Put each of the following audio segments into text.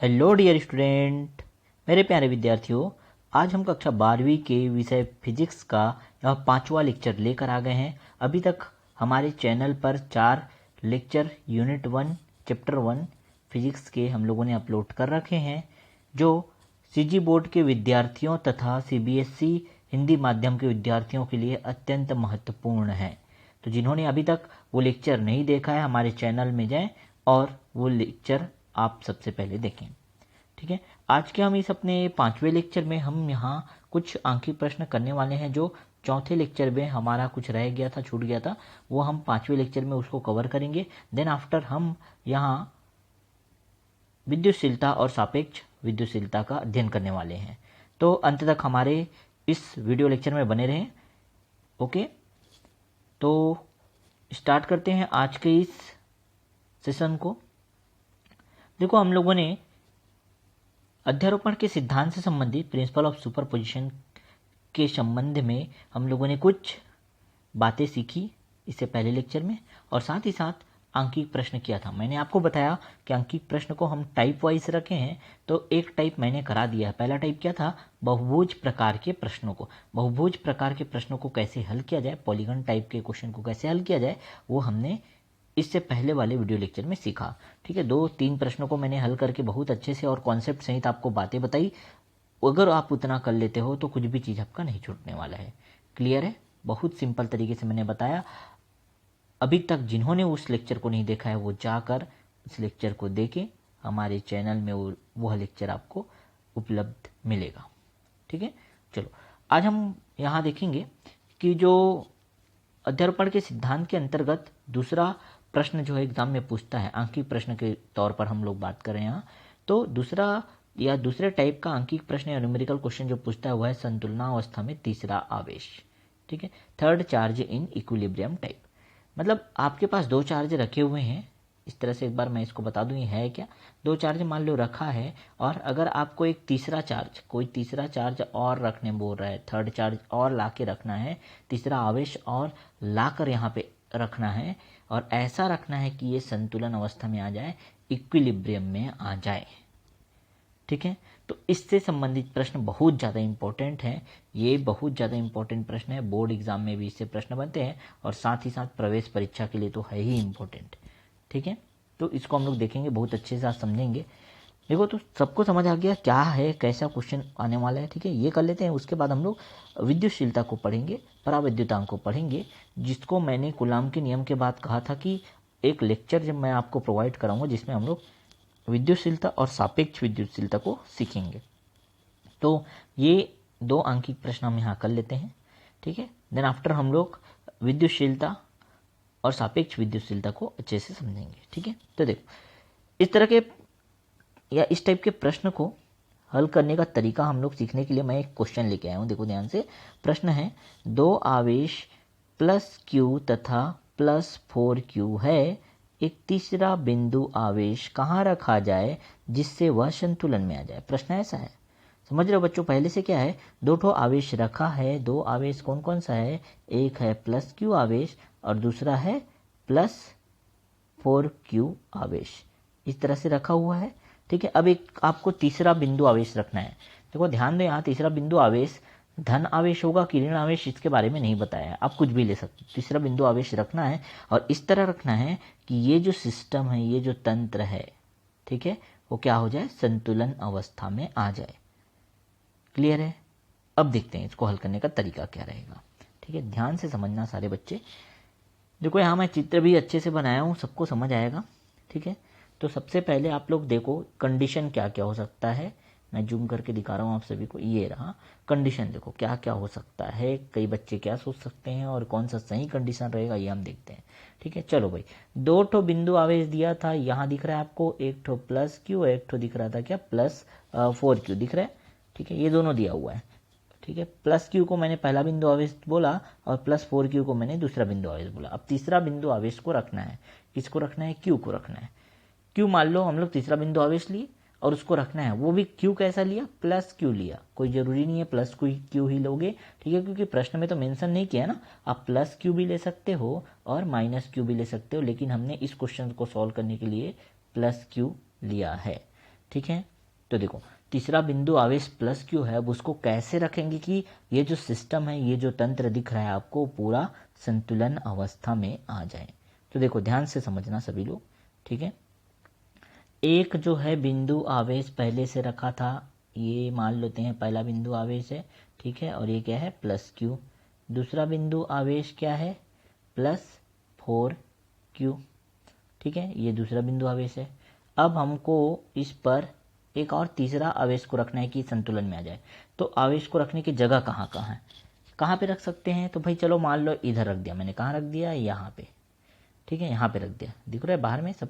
Hello dear student, मेरे प्यारे विद्यार्थियों। आज हम कक्षा 12वीं के विषय फिजिक्स का यह 5वां लेक्चर लेकर आ गए हैं। अभी तक हमारे चैनल पर 4 लेक्चर यूनिट 1 चैप्टर 1 फिजिक्स के हम लोगों ने अपलोड कर रखे हैं, जो सीजी बोर्ड के विद्यार्थियों तथा सीबीएसई हिंदी माध्यम के विद्यार्थियों के लिए अत्यंत महत्वपूर्ण है। तो जिन्होंने अभी तक वो लेक्चर नहीं देखा है, हमारे चैनल में जाएं और वो लेक्चर आप सबसे पहले देखें। ठीक है, आज के हम इस अपने 5वें लेक्चर में हम यहाँ कुछ आंखिक प्रश्न करने वाले हैं, जो चौथे लेक्चर में हमारा कुछ रह गया था, छूट गया था, वो हम 5वें लेक्चर में उसको कवर करेंगे। देन आफ्टर हम यहाँ विद्युतशीलता और सापेक्ष विद्युतशीलता का अध्ययन करने वाले हैं। तो अंत तक हमारे इस वीडियो लेक्चर में बने रहें। ओके, तो स्टार्ट करते हैं आज के इस सेशन को। देखो, हम लोगों ने अध्यारोपण के सिद्धांत से संबंधित प्रिंसिपल ऑफ सुपरपोजिशन के संबंध में हम लोगों ने कुछ बातें सीखी इससे पहले लेक्चर में, और साथ ही साथ आंकिक प्रश्न किया था। मैंने आपको बताया कि आंकिक प्रश्न को हम टाइप वाइज रखे हैं, तो एक टाइप मैंने करा दिया है। पहला टाइप क्या था? बहुभुज प्रकार के प्रश्नों को। बहुभुज प्रकार के प्रश्नों को कैसे हल किया जाए, पॉलीगन टाइप के क्वेश्चन को कैसे हल किया जाए, वो हमने इससे पहले वाले वीडियो लेक्चर में सीखा। ठीक है, 2-3 प्रश्नों को मैंने हल करके बहुत अच्छे से और कॉन्सेप्ट सहित आपको बातें बताई। अगर आप उतना कर लेते हो तो कुछ भी चीज़ आपका नहीं छूटने वाला है। क्लियर है? बहुत सिंपल तरीके से मैंने बताया। अभी तक जिन्होंने उस लेक्चर को नहीं देखा है वो जाकर उस लेक्चर को देखें। हमारे चैनल में वह लेक्चर आपको उपलब्ध मिलेगा। ठीक है, चलो आज हम यहाँ देखेंगे कि जो अध्यारोपण के सिद्धांत के अंतर्गत दूसरा प्रश्न जो है एग्जाम में पूछता है, आंकिक प्रश्न के तौर पर हम लोग बात कर रहे हैं यहाँ, तो दूसरा या दूसरे टाइप का आंकिक प्रश्न या न्यूमेरिकल क्वेश्चन जो पूछता है वह है संतुलनावस्था में तीसरा आवेश। ठीक है, third charge in equilibrium type. मतलब आपके पास 2 चार्ज रखे हुए हैं। इस तरह से एक बार मैं इसको बता दूं ये है क्या। 2 चार्ज मान लो रखा है, और अगर आपको एक तीसरा चार्ज, कोई तीसरा चार्ज और रखने बोल रहा है, थर्ड चार्ज और ला के रखना है, तीसरा आवेश और लाकर यहाँ पे रखना है, और ऐसा रखना है कि ये संतुलन अवस्था में आ जाए, इक्विलिब्रियम में आ जाए। ठीक है, तो इससे संबंधित प्रश्न बहुत ज़्यादा इंपॉर्टेंट है। ये बहुत ज़्यादा इंपॉर्टेंट प्रश्न है, बोर्ड एग्जाम में भी इससे प्रश्न बनते हैं, और साथ ही साथ प्रवेश परीक्षा के लिए तो है ही इंपॉर्टेंट। ठीक है, तो इसको हम लोग देखेंगे, बहुत अच्छे से आज समझेंगे। देखो, तो सबको समझ आ गया क्या है, कैसा क्वेश्चन आने वाला है। ठीक है, ये कर लेते हैं। उसके बाद हम लोग विद्युतशीलता को पढ़ेंगे, परावैद्युतांक को पढ़ेंगे, जिसको मैंने कूलाम के नियम के बाद कहा था कि एक लेक्चर जब मैं आपको प्रोवाइड कराऊंगा जिसमें हम लोग विद्युतशीलता और सापेक्ष विद्युतशीलता को सीखेंगे। तो ये 2 आंकिक प्रश्न हम यहाँ कर लेते हैं। ठीक है, देन आफ्टर हम लोग विद्युतशीलता और सापेक्ष विद्युतशीलता को अच्छे से समझेंगे। ठीक है, तो देखो, इस तरह के या इस टाइप के प्रश्न को हल करने का तरीका हम लोग सीखने के लिए मैं एक क्वेश्चन लेके आया हूँ। देखो ध्यान से, प्रश्न है 2 आवेश +q तथा +4q है, एक तीसरा बिंदु आवेश कहाँ रखा जाए जिससे वह संतुलन में आ जाए। प्रश्न ऐसा है, समझ रहे हो बच्चों। पहले से क्या है, 2 ठो आवेश रखा है। 2 आवेश कौन कौन सा है? एक है +q आवेश और दूसरा है +4q आवेश। इस तरह से रखा हुआ है। ठीक है, अब एक आपको तीसरा बिंदु आवेश रखना है। देखो ध्यान दो, यहाँ तीसरा बिंदु आवेश धन आवेश होगा कि ऋण आवेश, इसके बारे में नहीं बताया है। आप कुछ भी ले सकते। तीसरा बिंदु आवेश रखना है और इस तरह रखना है कि ये जो सिस्टम है, ये जो तंत्र है, ठीक है, वो क्या हो जाए, संतुलन अवस्था में आ जाए। क्लियर है? अब देखते हैं इसको हल करने का तरीका क्या रहेगा। ठीक है, ध्यान से समझना सारे बच्चे। देखो यहाँ मैं चित्र भी अच्छे से बनाया हूँ, सबको समझ आएगा। ठीक है, तो सबसे पहले आप लोग देखो कंडीशन क्या क्या हो सकता है। मैं जूम करके दिखा रहा हूँ आप सभी को, ये रहा कंडीशन। देखो क्या क्या हो सकता है, कई बच्चे क्या सोच सकते हैं और कौन सा सही कंडीशन रहेगा, ये हम देखते हैं। ठीक है, चलो भाई, 2 ठो बिंदु आवेश दिया था, यहाँ दिख रहा है आपको, एक ठो +q, एक ठो दिख रहा था क्या, +4q दिख रहा है। ठीक है, ये दोनों दिया हुआ है। ठीक है, +q को मैंने पहला बिंदु आवेश बोला और +4q को मैंने दूसरा बिंदु आवेश बोला। अब तीसरा बिंदु आवेश को रखना है। किसको रखना है? q को रखना है। q मान लो हम लोग तीसरा बिंदु आवेश लिए और उसको रखना है, वो भी q कैसा लिया, +q लिया। कोई जरूरी नहीं है +q ही लोगे। ठीक है, क्योंकि प्रश्न में तो मेंशन नहीं किया ना, आप +q भी ले सकते हो और -q भी ले सकते हो, लेकिन हमने इस क्वेश्चन को सॉल्व करने के लिए +q लिया है। ठीक है, तो देखो तीसरा बिंदु आवेश प्लस क्यू है, अब उसको कैसे रखेंगे कि ये जो सिस्टम है, ये जो तंत्र दिख रहा है आपको, पूरा संतुलन अवस्था में आ जाए। तो देखो ध्यान से समझना सभी लोग, ठीक है। एक जो है बिंदु आवेश पहले से रखा था, ये मान लेते हैं पहला बिंदु आवेश है, ठीक है, और ये क्या है प्लस क्यू। दूसरा बिंदु आवेश क्या है प्लस 4Q, ठीक है, ये दूसरा बिंदु आवेश है। अब हमको इस पर एक और तीसरा आवेश को रखना है कि संतुलन में आ जाए। तो आवेश को रखने की जगह कहाँ कहाँ है, कहाँ पे रख सकते हैं? तो भाई चलो मान लो इधर रख दिया मैंने, कहाँ रख दिया? यहाँ पे, ठीक है, यहाँ पे रख दिया, दिख रहा है बाहर में सब।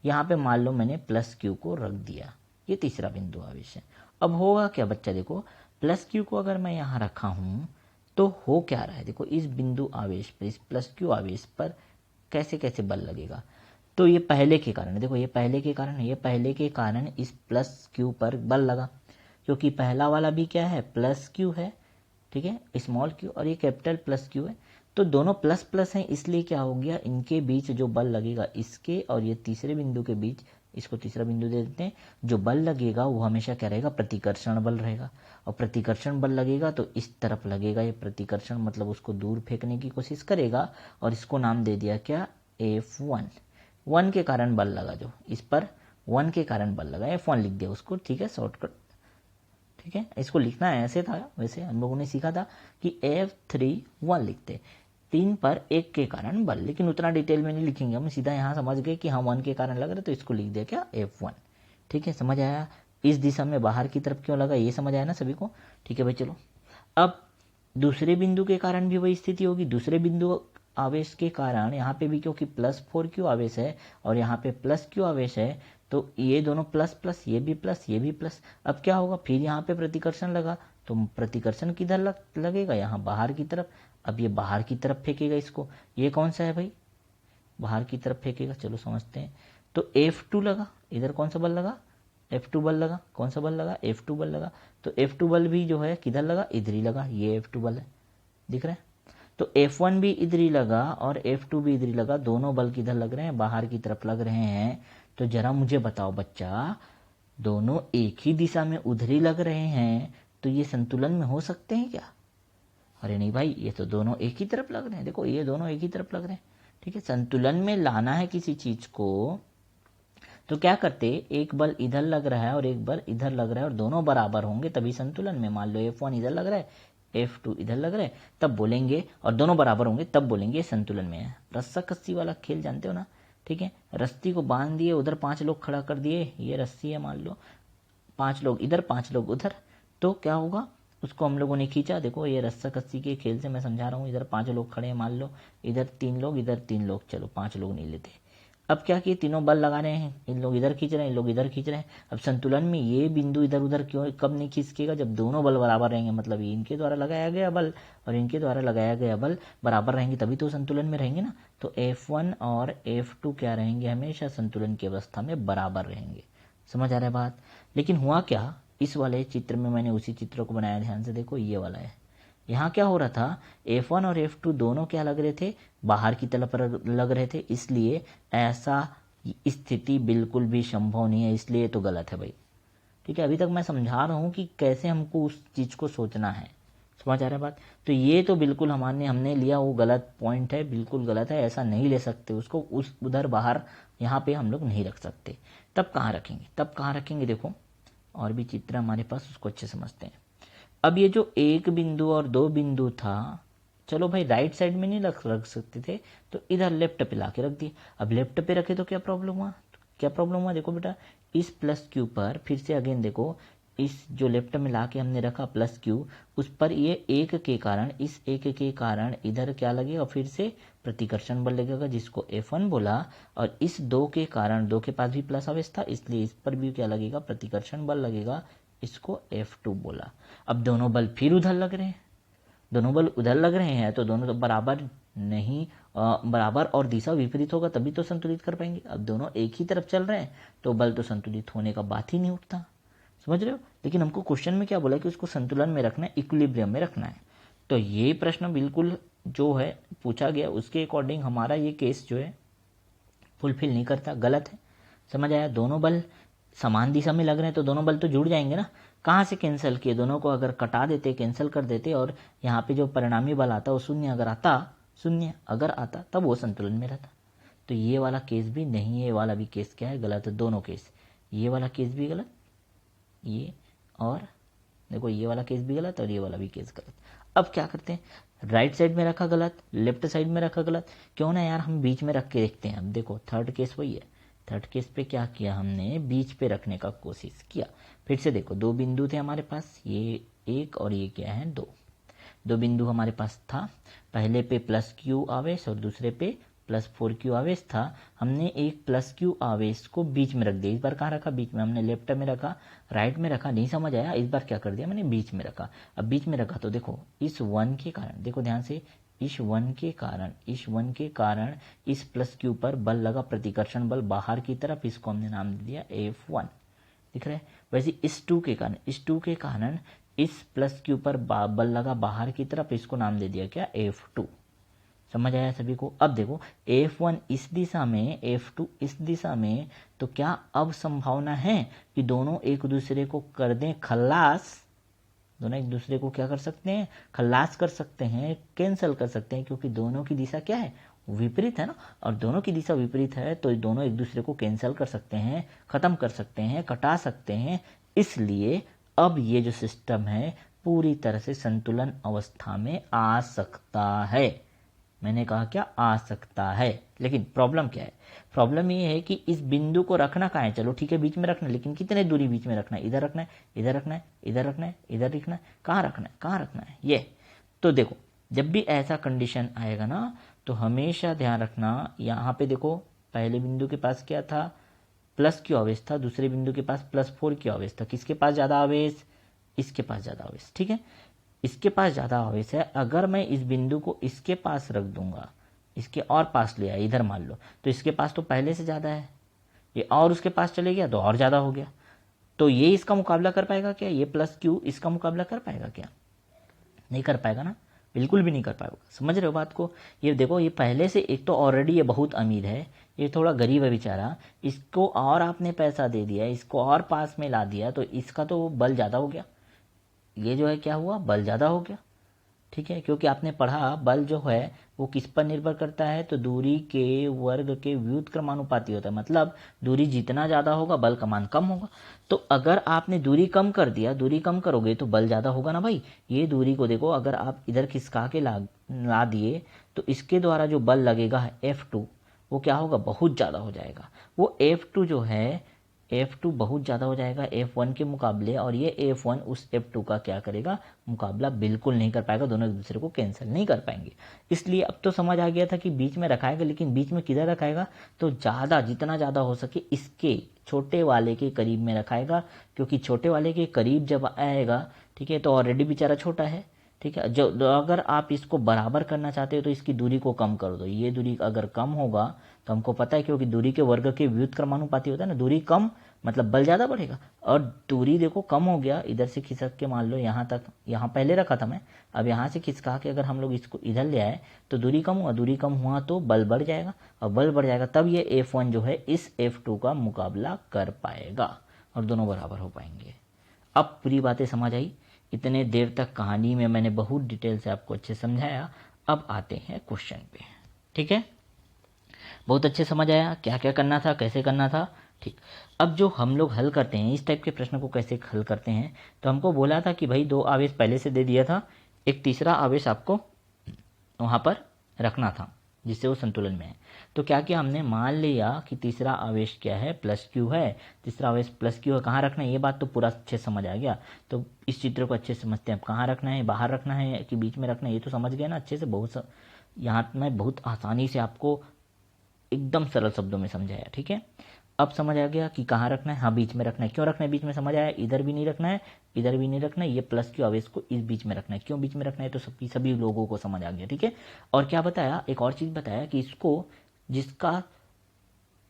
यहाँ पे मान लो मैंने प्लस क्यू को रख दिया, ये तीसरा बिंदु आवेश है। अब होगा क्या बच्चा, देखो प्लस क्यू को अगर मैं यहाँ रखा हूँ तो हो क्या रहा है, देखो इस बिंदु आवेश पर, इस प्लस क्यू आवेश पर कैसे कैसे बल लगेगा। तो ये पहले के कारण है, देखो ये पहले के कारण है, ये पहले के कारण इस प्लस क्यू पर बल लगा, क्योंकि पहला वाला भी क्या है प्लस क्यू है, ठीक है, स्मॉल क्यू, और ये कैपिटल प्लस क्यू है। तो दोनों प्लस प्लस हैं, इसलिए क्या हो गया, इनके बीच जो बल लगेगा, इसके और ये तीसरे बिंदु के बीच, इसको तीसरा बिंदु दे देते हैं, जो बल लगेगा वो हमेशा क्या रहेगा, प्रतिकर्षण बल रहेगा। और प्रतिकर्षण बल लगेगा तो इस तरफ लगेगा, ये प्रतिकर्षण मतलब उसको दूर फेंकने की कोशिश करेगा, और इसको नाम दे दिया क्या, F1। 1 के कारण बल लगा, जो इस पर 1 के कारण बल लगा, F1 लिख दिया उसको, ठीक है, शॉर्टकट, ठीक है। इसको लिखना है ऐसे था, वैसे हम लोगों ने सीखा था कि F3 1 लिखते, 3 पर 1 के कारण बल, लेकिन उतना डिटेल में नहीं लिखेंगे हम, सीधा यहाँ समझ गए कि हाँ 1 के कारण लग रहा है, तो इसको लिख दिया क्या, F1, ठीक है। समझ आया, इस दिशा में बाहर की तरफ क्यों लगा, ये समझ आया ना सभी को, ठीक है भाई। चलो अब दूसरे बिंदु के कारण भी वही स्थिति होगी, दूसरे बिंदु आवेश के कारण यहाँ पे भी, क्योंकि प्लस 4Q आवेश है और यहाँ पे प्लस Q आवेश है, तो ये दोनों प्लस प्लस, ये भी प्लस, ये भी प्लस। अब क्या होगा, फिर यहाँ पे प्रतिकर्षण लगा, तो प्रतिकर्षण किधर लगेगा, यहाँ बाहर की तरफ। अब ये बाहर की तरफ फेंकेगा इसको, ये कौन सा है भाई, बाहर की तरफ फेंकेगा, चलो समझते हैं। तो F2 लगा, इधर कौन सा बल लगा, F2 बल लगा, कौन सा बल लगा, F2 बल लगा। तो F2 बल भी जो है किधर लगा, इधर ही लगा, ये F2 बल है, दिख रहा है। तो F1 भी इधर ही लगा और F2 भी इधर ही लगा, दोनों बल किधर लग रहे हैं, बाहर की तरफ लग रहे हैं। तो जरा मुझे बताओ बच्चा, दोनों एक ही दिशा में उधर ही लग रहे हैं, तो ये संतुलन में हो सकते हैं क्या? अरे नहीं भाई, ये तो दोनों एक ही तरफ लग रहे हैं, देखो ये दोनों एक ही तरफ लग रहे हैं, ठीक है। संतुलन में लाना है किसी चीज को, तो क्या करते, एक बल इधर लग रहा है और एक बल इधर लग रहा है, और दोनों बराबर होंगे तभी संतुलन में। मान लो F1 इधर लग रहा है, F2 इधर लग रहा है, तब बोलेंगे, और दोनों बराबर होंगे तब बोलेंगे संतुलन में है। रस्सा कस्सी वाला खेल जानते हो ना, ठीक है। रस्सी को बांध दिए, उधर 5 लोग खड़ा कर दिए, ये रस्सी है मान लो, 5 लोग इधर 5 लोग उधर, तो क्या होगा, उसको हम लोगों ने खींचा। देखो ये रस्सा कस्सी के खेल से मैं समझा रहा हूँ, इधर 5 लोग खड़े हैं मान लो, इधर 3 लोग, इधर 3 लोग, चलो 5 लोग नहीं लेते। अब क्या किए, तीनों बल लगा रहे हैं, इन लोग इधर खींच रहे हैं, इन लोग इधर खींच रहे हैं। अब संतुलन में ये बिंदु इधर उधर क्यों, कब नहीं खींचेगा, जब दोनों बल बराबर रहेंगे, मतलब इनके द्वारा लगाया गया बल और इनके द्वारा लगाया गया बल बराबर रहेंगे, तभी तो संतुलन में रहेंगे ना। तो F1 और F2 क्या रहेंगे, हमेशा संतुलन की अवस्था में बराबर रहेंगे। समझ आ रहा है बात। लेकिन हुआ क्या, इस वाले चित्र में मैंने उसी चित्र को बनाया, ध्यान से देखो, ये वाला है। यहाँ क्या हो रहा था, F1 और F2 दोनों क्या लग रहे थे, बाहर की तरफ लग रहे थे, इसलिए ऐसा स्थिति बिल्कुल भी संभव नहीं है, इसलिए तो गलत है भाई, ठीक है। अभी तक मैं समझा रहा हूँ कि कैसे हमको उस चीज को सोचना है, समझ आ रहा है बात। तो ये तो बिल्कुल हमने लिया वो गलत पॉइंट है, बिल्कुल गलत है, ऐसा नहीं ले सकते उसको, उस उधर बाहर यहाँ पे हम लोग नहीं रख सकते। तब कहाँ रखेंगे, तब कहाँ रखेंगे, देखो और भी चित्र हमारे पास, उसको अच्छे समझते हैं। अब ये जो एक बिंदु और 2 बिंदु था, चलो भाई राइट साइड में नहीं रख सकते थे, तो इधर लेफ्ट पे लाके रख दिए। अब लेफ्ट पे रखे तो क्या प्रॉब्लम हुआ, क्या प्रॉब्लम हुआ, देखो बेटा, इस प्लस क्यू पर फिर से अगेन देखो, इस जो लेफ्ट में लाके हमने रखा प्लस क्यू, उस पर ये 1 के कारण, इस 1 के कारण इधर क्या लगेगा, फिर से प्रतिकर्षण बल लगेगा, जिसको F1 बोला। और इस 2 के कारण, 2 के पास भी प्लस आवेश था, इसलिए इस पर भी क्या लगेगा, प्रतिकर्षण बल लगेगा, इसको F2 बोला। अब दोनों बल फिर उधर लग रहे हैं, दोनों बल उधर लग रहे हैं, तो दोनों तो बराबर नहीं, बराबर और दिशा विपरीत होगा तभी तो संतुलित कर पाएंगे। अब दोनों एक ही तरफ चल रहे हैं तो बल तो संतुलित होने का बात ही नहीं उठता, समझ रहे हो। लेकिन हमको क्वेश्चन में क्या बोला कि उसको संतुलन में रखना है, इक्विलिब्रियम में रखना है। तो ये प्रश्न बिल्कुल जो है पूछा गया, उसके अकॉर्डिंग हमारा ये केस जो है फुलफिल नहीं करता, गलत है। समझ आया, दोनों बल समान दिशा में लग रहे हैं तो दोनों बल तो जुड़ जाएंगे ना। कहाँ से कैंसिल किए, दोनों को अगर कटा देते, कैंसिल कर देते और यहाँ पे जो परिणामी बल आता वो शून्य अगर आता तब वो संतुलन में रहता। तो ये वाला केस भी नहीं है, ये वाला भी केस क्या है, गलत है। दोनों केस, ये वाला केस भी गलत, ये और देखो ये वाला केस भी गलत और ये वाला भी केस गलत। अब क्या करते हैं, राइट साइड में रखा गलत, लेफ्ट साइड में रखा गलत, क्यों ना यार हम बीच में रख के देखते हैं। अब देखो थर्ड केस वही है, थर्ड केस पे क्या किया हमने, बीच पे रखने का कोशिश किया। फिर से देखो दो बिंदु थे हमारे पास, ये एक और ये क्या है दो बिंदु हमारे पास था। पहले पे प्लस क्यू आवेश और दूसरे पे प्लस 4Q आवेश था। हमने एक प्लस Q आवेश को बीच में रख दिया। इस बार कहाँ रखा, बीच में। हमने लेफ्ट में रखा, राइट में रखा, नहीं समझ आया, इस बार क्या कर दिया मैंने, बीच में रखा। अब बीच में रखा तो देखो इस 1 के कारण, देखो ध्यान से, इस 1 के कारण इस प्लस Q पर बल लगा, प्रतिकर्षण बल बाहर की तरफ, इसको हमने नाम दे दिया F1, दिख रहा है। वैसे इस 2 के कारण इस प्लस Q पर बल लगा बाहर की तरफ, इसको नाम दे दिया क्या, F2। समझ आया सभी को। अब देखो F1 इस दिशा में, F2 इस दिशा में, तो क्या अब संभावना है कि दोनों एक दूसरे को कर दें खल्लास, दोनों एक दूसरे को क्या कर सकते हैं, खल्लास कर सकते हैं, कैंसिल कर सकते हैं, क्योंकि दोनों की दिशा क्या है, विपरीत है ना। और दोनों की दिशा विपरीत है तो दोनों एक दूसरे को कैंसिल कर सकते हैं, खत्म कर सकते हैं, कटा सकते हैं। इसलिए अब ये जो सिस्टम है पूरी तरह से संतुलन अवस्था में आ सकता है। मैंने कहा क्या, आ सकता है। लेकिन प्रॉब्लम क्या है, प्रॉब्लम ये है कि इस बिंदु को रखना कहाँ है, चलो ठीक है बीच में रखना, लेकिन कितने दूरी बीच में रखना है, इधर रखना है, इधर रखना है, इधर रखना है, इधर रखना है, कहाँ रखना है ये। तो देखो जब भी ऐसा कंडीशन आएगा ना तो हमेशा ध्यान रखना, यहाँ पे देखो पहले बिंदु के पास क्या था, प्लस Q आवेश था, दूसरे बिंदु के पास प्लस 4Q आवेश था। किसके पास ज़्यादा आवेश, इसके पास ज़्यादा आवेश, ठीक है, इसके पास ज़्यादा आवेश है। अगर मैं इस बिंदु को इसके पास रख दूंगा, इसके और पास ले आया इधर मान लो, तो इसके पास तो पहले से ज़्यादा है, ये और उसके पास चले गया तो और ज़्यादा हो गया। तो ये इसका मुकाबला कर पाएगा क्या, ये प्लस Q इसका मुकाबला कर पाएगा क्या, नहीं कर पाएगा ना, बिल्कुल भी नहीं कर पाएगा। समझ रहे हो बात को। ये देखो ये पहले से एक तो ऑलरेडी ये बहुत अमीर है, ये थोड़ा गरीब है बेचारा, इसको और आपने पैसा दे दिया, इसको और पास में ला दिया, तो इसका तो बल ज़्यादा हो गया, ये जो है क्या हुआ, बल ज़्यादा हो गया, ठीक है। क्योंकि आपने पढ़ा बल जो है वो किस पर निर्भर करता है, तो दूरी के वर्ग के व्युत्क्रमानुपाती होता है। मतलब दूरी जितना ज़्यादा होगा बल का मान कम होगा। तो अगर आपने दूरी कम कर दिया, दूरी कम करोगे तो बल ज़्यादा होगा ना भाई। ये दूरी को देखो, अगर आप इधर खिसका के ला दिए तो इसके द्वारा जो बल लगेगा F2 वो क्या होगा, बहुत ज़्यादा हो जाएगा। वो F2 जो है, F2 बहुत ज़्यादा हो जाएगा F1 के मुकाबले, और ये F1 उस F2 का क्या करेगा, मुकाबला बिल्कुल नहीं कर पाएगा, दोनों एक दूसरे को कैंसिल नहीं कर पाएंगे। इसलिए अब तो समझ आ गया था कि बीच में रखाएगा, लेकिन बीच में किधर रखाएगा, तो ज़्यादा, जितना ज़्यादा हो सके इसके छोटे वाले के करीब में रखाएगा, क्योंकि छोटे वाले के करीब जब आएगा, ठीक है, तो ऑलरेडी बेचारा छोटा है, ठीक है। जो अगर आप इसको बराबर करना चाहते हो तो इसकी दूरी को कम कर दो। ये दूरी अगर कम होगा तो हमको पता है, क्योंकि दूरी के वर्ग के व्युत्क्रमानुपाती होता है ना, दूरी कम मतलब बल ज़्यादा बढ़ेगा। और दूरी देखो कम हो गया, इधर से खिसक के मान लो यहाँ तक, यहाँ पहले रखा था मैं, अब यहाँ से खिसका के अगर हम लोग इसको इधर ले आए तो दूरी कम हुआ, दूरी कम हुआ तो बल बढ़ जाएगा, और बल बढ़ जाएगा तब ये F1 जो है इस F2 का मुकाबला कर पाएगा और दोनों बराबर हो पाएंगे। अब पूरी बातें समझ आई। इतने देर तक कहानी में मैंने बहुत डिटेल से आपको अच्छे समझाया। अब आते हैं क्वेश्चन पे, ठीक है। बहुत अच्छे समझ आया क्या क्या करना था, कैसे करना था, ठीक। अब जो हम लोग हल करते हैं इस टाइप के प्रश्न को कैसे हल करते हैं, तो हमको बोला था कि भाई 2 आवेश पहले से दे दिया था, एक तीसरा आवेश आपको वहाँ पर रखना था जिससे वो संतुलन में है। तो क्या किया हमने, मान लिया कि तीसरा आवेश क्या है, प्लस Q है, तीसरा आवेश प्लस Q है, कहाँ रखना है ये बात तो पूरा अच्छे समझ आ गया। तो इस चित्र को अच्छे से समझते हैं, अब कहाँ रखना है, बाहर रखना है कि बीच में रखना है, ये तो समझ गया ना अच्छे से। यहाँ मैं बहुत आसानी से आपको एकदम सरल शब्दों में समझाया, ठीक है। अब समझ आ गया कि कहाँ रखना है, हाँ बीच में रखना है। क्यों रखना है बीच में, समझ आया, इधर भी नहीं रखना है, इधर भी नहीं रखना है, ये प्लस Q आवेश को इस बीच में रखना है। क्यों बीच में रखना है, तो सभी लोगों को समझ आ गया, ठीक है। और क्या बताया, एक और चीज़ बताया कि इसको जिसका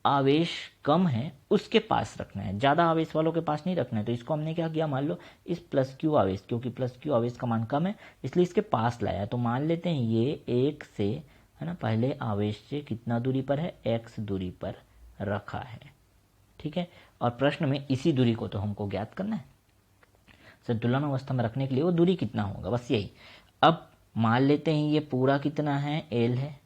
आवेश कम है उसके पास रखना है, ज़्यादा आवेश वालों के पास नहीं रखना है। तो इसको हमने क्या किया, मान लो इस प्लस Q आवेश, क्योंकि प्लस Q आवेश का मान कम है इसलिए इसके पास लाया। तो मान लेते हैं ये 1 से, है ना, पहले आवेश से कितना दूरी पर है, x दूरी पर रखा है, ठीक है। और प्रश्न में इसी दूरी को तो हमको ज्ञात करना है, संतुलन अवस्था में रखने के लिए वो दूरी कितना होगा, बस यही। अब मान लेते हैं ये पूरा कितना है, एल है,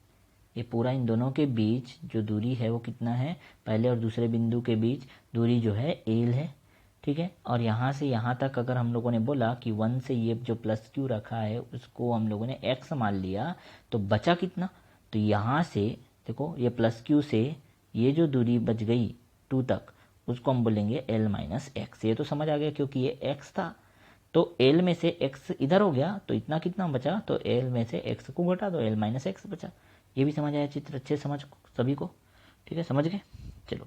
ये पूरा इन दोनों के बीच जो दूरी है वो कितना है, पहले और दूसरे बिंदु के बीच दूरी जो है एल है, ठीक है। और यहाँ से यहाँ तक अगर हम लोगों ने बोला कि 1 से ये जो प्लस क्यू रखा है उसको हम लोगों ने x मान लिया, तो बचा कितना, तो यहाँ से देखो ये प्लस क्यू से ये जो दूरी बच गई 2 तक उसको हम बोलेंगे l माइनस एक्स। ये तो समझ आ गया क्योंकि ये x था, तो l में से x इधर हो गया तो इतना कितना बचा, तो l में से x को घटा दो, l माइनस एक्स बचा। ये भी समझ आया चित्र, अच्छे समझ सभी को, ठीक है, समझ गए। चलो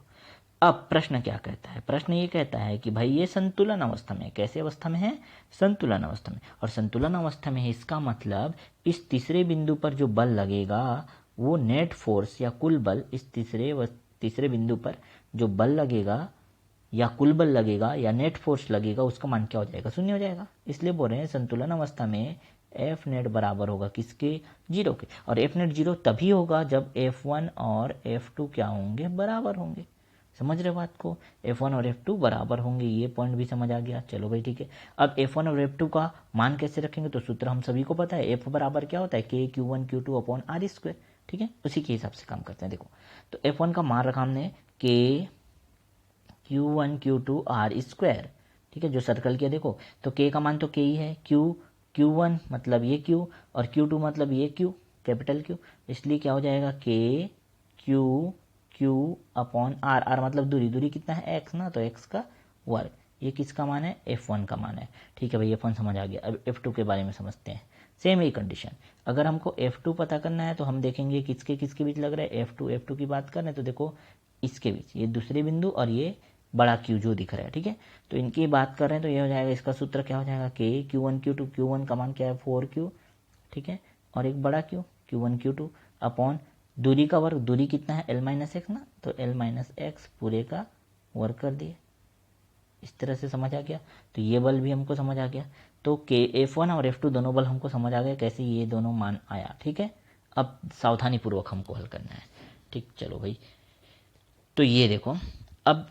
अब प्रश्न क्या कहता है, प्रश्न ये कहता है कि भाई ये संतुलन अवस्था में, कैसे अवस्था में है, संतुलन अवस्था में, और संतुलन अवस्था में है इसका मतलब इस तीसरे बिंदु पर जो बल लगेगा वो नेट फोर्स या कुल बल, इस तीसरे बिंदु पर जो बल लगेगा या कुल बल लगेगा या नेट फोर्स लगेगा उसका मान क्या हो जाएगा, शून्य हो जाएगा। इसलिए बोल रहे हैं संतुलन अवस्था में एफ नेट बराबर होगा किसके, जीरो के। और एफ नेट जीरो तभी होगा जब F1 और F2 क्या होंगे, बराबर होंगे। समझ रहे बात को, F1 और F2 बराबर होंगे, ये पॉइंट भी समझ आ गया। चलो भाई ठीक है। अब F1 और F2 का मान कैसे रखेंगे, तो सूत्र हम सभी को पता है, F बराबर क्या होता है, K Q1 Q2 upon R square, ठीक है। उसी के हिसाब से काम करते हैं। देखो तो F1 का मान रखा हमने K Q1 Q2 R square, ठीक है, जो सर्कल किया देखो, तो K का मान तो K ही है, Q1 मतलब ये Q और Q2 मतलब ये Q, कैपिटल Q, इसलिए क्या हो जाएगा K Q अपॉन R मतलब दूरी, दूरी कितना है x ना, तो x का वर्ग। ये किसका मान है, F1 का मान है, ठीक है भाई, F1 समझ आ गया। अब F2 के बारे में समझते हैं। सेम ही कंडीशन, अगर हमको F2 पता करना है तो हम देखेंगे किसके बीच लग रहा है, F2 की बात कर रहे हैं तो देखो इसके बीच, ये दूसरे बिंदु और ये बड़ा Q जो दिख रहा है, ठीक है, तो इनकी बात कर रहे हैं तो ये हो जाएगा, इसका सूत्र क्या हो जाएगा, K Q1 Q2, Q1 का मान क्या है 4Q, ठीक है, और एक बड़ा Q Q1 Q2 अपॉन दूरी का वर्ग, दूरी कितना है L माइनस एक्स ना, तो L माइनस एक्स पूरे का वर्ग कर दिए। इस तरह से समझ आ गया, तो ये बल भी हमको समझ आ गया। तो के F1 और F2 दोनों बल हमको समझ आ गए, कैसे ये दोनों मान आया, ठीक है। अब सावधानी पूर्वक हमको हल करना है, ठीक। चलो भाई, तो ये देखो अब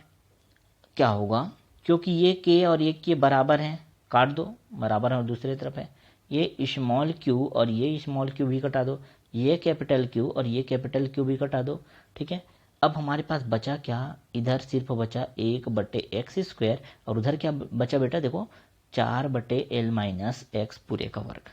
क्या होगा, क्योंकि ये K और ये K बराबर हैं, काट दो, बराबर है और दूसरी तरफ है, ये स्मॉल q और ये स्मॉल q भी कटा दो, ये कैपिटल Q और ये कैपिटल Q भी कटा दो, ठीक है। अब हमारे पास बचा क्या, इधर सिर्फ बचा 1/x स्क्वायर और उधर क्या बचा बेटा, देखो 4/L माइनस एक्स पूरे का वर्ग,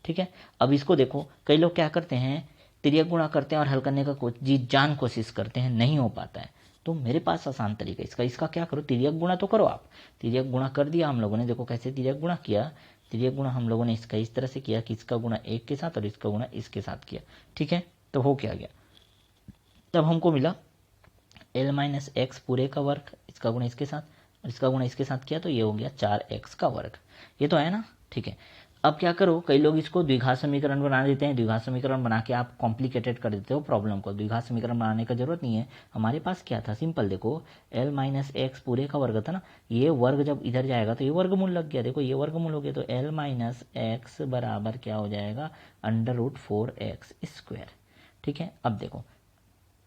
ठीक है। अब इसको देखो, कई लोग क्या करते हैं, तिर्यक गुणा करते हैं और हल करने का जी जान कोशिश करते हैं, नहीं हो पाता है। तो मेरे पास आसान तरीका इसका क्या करो, तिर्यक गुणा तो करो आप। तिर्यक गुणा कर दिया हम लोगों ने, देखो कैसे तिर्यक गुणा किया, तिर्यक गुणा हम लोगों ने इसका इस तरह से किया कि इसका गुणा एक के साथ और इसका गुणा इसके साथ किया, ठीक है। तो हो क्या गया, तब हमको मिला L माइनस एक्स पूरे का वर्ग, इसका गुणा इसके साथ और इसका गुणा इसके साथ किया, तो ये हो गया 4x का वर्ग। ये तो है ना, ठीक है। अब क्या करो, कई लोग इसको द्विघात समीकरण बना देते हैं, द्विघात समीकरण बना के आप कॉम्प्लिकेटेड कर देते हो प्रॉब्लम को। द्विघात समीकरण बनाने का जरूरत नहीं है, हमारे पास क्या था, सिंपल, देखो L माइनस एक्स पूरे का वर्ग था ना, ये वर्ग जब इधर जाएगा तो ये वर्गमूल लग गया, देखो ये वर्गमूल हो गया, तो L माइनस एक्स बराबर क्या हो जाएगा, √4x स्क्वायर, ठीक है। अब देखो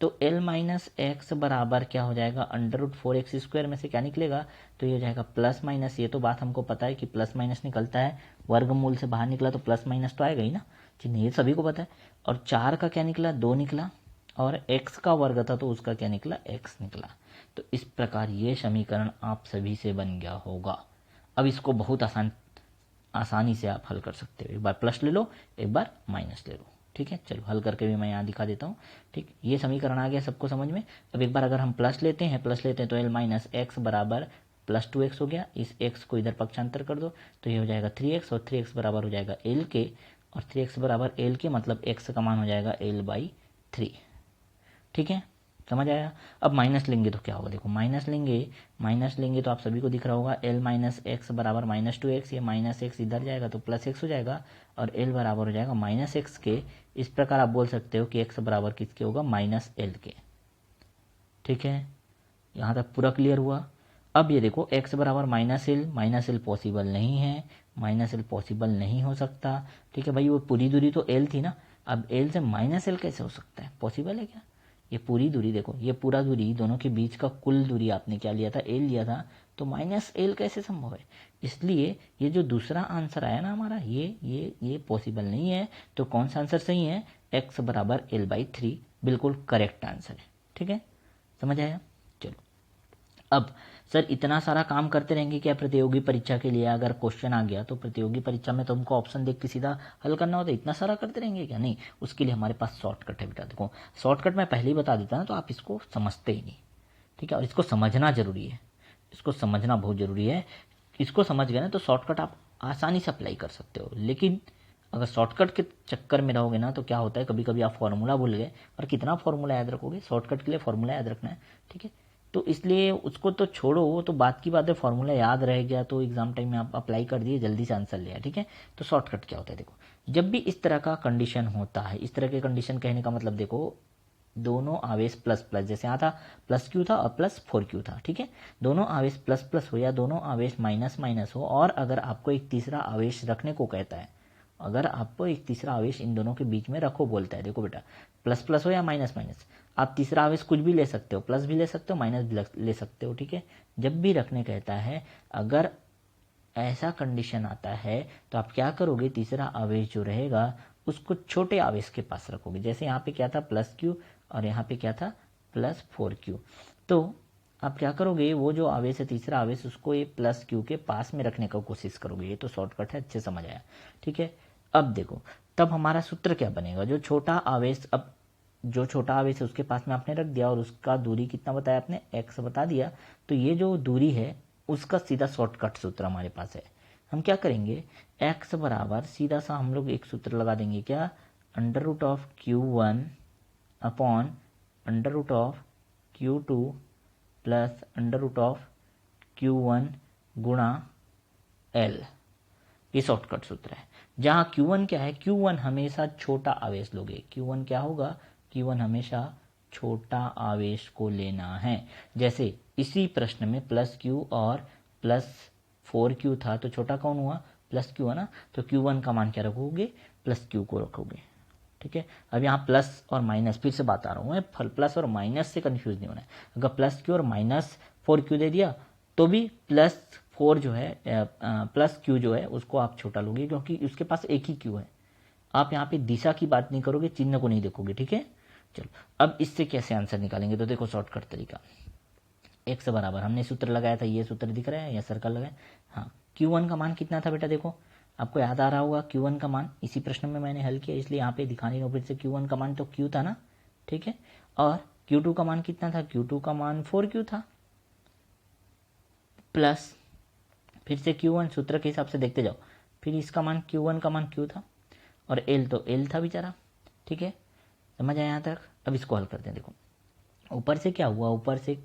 तो L माइनस एक्स बराबर क्या हो जाएगा, √4x स्क्वायर में से क्या निकलेगा, तो ये हो जाएगा प्लस माइनस, ये तो बात हमको पता है कि प्लस माइनस निकलता है, वर्गमूल से बाहर निकला तो प्लस माइनस तो आएगा ही ना, जिन्हें ये सभी को पता है। और 4 का क्या निकला, 2 निकला, और x का वर्ग था तो उसका क्या निकला, x निकला। तो इस प्रकार ये समीकरण आप सभी से बन गया होगा। अब इसको बहुत आसानी से आप हल कर सकते हो, एक बार प्लस ले लो, एक बार माइनस ले लो, ठीक है। चलो हल करके भी मैं यहाँ दिखा देता हूँ, ठीक। ये समीकरण आ गया सबको समझ में। अब एक बार अगर हम प्लस लेते हैं तो L माइनस एक्स बराबर प्लस 2x हो गया, इस x को इधर पक्षांतर कर दो तो ये हो जाएगा 3x, और 3x बराबर हो जाएगा L के, और 3x बराबर L के मतलब x का मान हो जाएगा L/3, ठीक है, समझ आया। अब माइनस लेंगे तो क्या होगा, देखो माइनस लेंगे तो आप सभी को दिख रहा होगा, L माइनस एक्स बराबर -2x, ये माइनस एक्स इधर जाएगा तो प्लस एक्स हो जाएगा, और L बराबर हो जाएगा माइनस एक्स के। इस प्रकार आप बोल सकते हो कि x बराबर किसके होगा, -L के, ठीक है। यहाँ तक पूरा क्लियर हुआ। अब ये देखो x बराबर -L पॉसिबल नहीं है, -L पॉसिबल नहीं हो सकता, ठीक है भाई, वो पूरी दूरी तो L थी ना, अब L से -L कैसे हो सकता है, पॉसिबल है क्या, ये पूरी दूरी देखो, ये पूरा दूरी दोनों के बीच का कुल दूरी आपने क्या लिया था, एल लिया था, तो माइनस एल कैसे संभव है। इसलिए ये जो दूसरा आंसर आया ना हमारा, ये पॉसिबल नहीं है। तो कौन सा आंसर सही है, x बराबर l/3 बिल्कुल करेक्ट आंसर है। ठीक है, समझ आया। चलो, अब सर इतना सारा काम करते रहेंगे क्या प्रतियोगी परीक्षा के लिए, अगर क्वेश्चन आ गया तो प्रतियोगी परीक्षा में तो हमको ऑप्शन देख के सीधा हल करना होता है, इतना सारा करते रहेंगे क्या, नहीं। उसके लिए हमारे पास शॉर्टकट है बेटा। देखो शॉर्टकट मैं पहले ही बता देता ना, तो आप इसको समझते ही नहीं। ठीक है, और इसको समझना जरूरी है, इसको समझना बहुत जरूरी है। इसको समझ गए ना तो शॉर्टकट आप आसानी से अप्लाई कर सकते हो। लेकिन अगर शॉर्टकट के चक्कर में रहोगे ना तो क्या होता है, कभी कभी आप फॉर्मूला भूल गए, और कितना फॉर्मूला याद रखोगे, शॉर्टकट के लिए फॉर्मूला याद रखना है। ठीक है, तो इसलिए उसको तो छोड़ो, वो तो बात की बात है, फॉर्मूला याद रह गया तो एग्जाम टाइम में आप अप्लाई कर दिए, जल्दी से आंसर लिया। ठीक है, तो शॉर्टकट क्या होता है, देखो जब भी इस तरह का कंडीशन होता है, इस तरह के कंडीशन कहने का मतलब देखो, दोनों आवेश प्लस प्लस, जैसे यहाँ था प्लस क्यू था और प्लस 4q था। ठीक है, दोनों आवेश प्लस प्लस हो या दोनों आवेश माइनस माइनस हो, और अगर आपको एक तीसरा आवेश रखने को कहता है, अगर आपको एक तीसरा आवेश इन दोनों के बीच में रखो बोलता है, देखो बेटा प्लस प्लस हो या माइनस माइनस, आप तीसरा आवेश कुछ भी ले सकते हो, प्लस भी ले सकते हो, माइनस भी ले सकते हो। ठीक है, जब भी रखने कहता है, अगर ऐसा कंडीशन आता है तो आप क्या करोगे, तीसरा आवेश जो रहेगा उसको छोटे आवेश के पास रखोगे। जैसे यहाँ पे क्या था प्लस क्यू और यहाँ पे क्या था प्लस 4q, तो आप क्या करोगे, वो जो आवेश है तीसरा आवेश, उसको ये प्लस क्यू के पास में रखने का कोशिश करोगे। ये तो शॉर्टकट है, अच्छे समझ आया। ठीक है, अब देखो तब हमारा सूत्र क्या बनेगा, जो छोटा आवेश, अब जो छोटा आवेश है उसके पास में आपने रख दिया और उसका दूरी कितना बताया आपने, x बता दिया, तो ये जो दूरी है उसका सीधा शॉर्टकट सूत्र हमारे पास है। हम क्या करेंगे, x बराबर सीधा सा हम लोग एक सूत्र लगा देंगे, क्या, √Q1 upon √Q2 plus √Q1 गुणा L। ये शॉर्टकट सूत्र है, जहां Q1 क्या है, Q1 हमेशा छोटा आवेश लोगे। Q1 क्या होगा, Q1 हमेशा छोटा आवेश को लेना है। जैसे इसी प्रश्न में प्लस Q और प्लस 4Q था, तो छोटा कौन हुआ, प्लस Q है ना, तो Q1 का मान क्या रखोगे, प्लस Q को रखोगे। ठीक है, अब यहाँ प्लस और माइनस, फिर से बात आ रहा हूँ, प्लस और माइनस से कंफ्यूज नहीं होना है। अगर प्लस Q और माइनस 4Q दे दिया तो भी प्लस 4 जो है, प्लस Q जो है उसको आप छोटा लोगे, क्योंकि उसके पास एक ही Q है। आप यहाँ पे दिशा की बात नहीं करोगे, चिन्ह को नहीं देखोगे। ठीक है, चलो अब इससे कैसे आंसर निकालेंगे, तो देखो शॉर्टकट तरीका, x बराबर हमने सूत्र लगाया था, ये सूत्र दिख रहा है या सर्कल लगाए, हाँ। Q1 का मान कितना था बेटा, देखो आपको याद आ रहा होगा, Q1 का मान इसी प्रश्न में मैंने हल किया, इसलिए यहाँ पे दिखाने को फिर से, Q1 का मान तो Q था ना। ठीक है, और Q2 का मान कितना था, Q2 का मान 4Q था, प्लस फिर से Q1 सूत्र के हिसाब से देखते जाओ, फिर इसका मान Q1 का मान Q था, और L तो L था बेचारा। ठीक है, समझ आया यहाँ तक। अब इसको हल करते हैं, देखो ऊपर से क्या हुआ, ऊपर से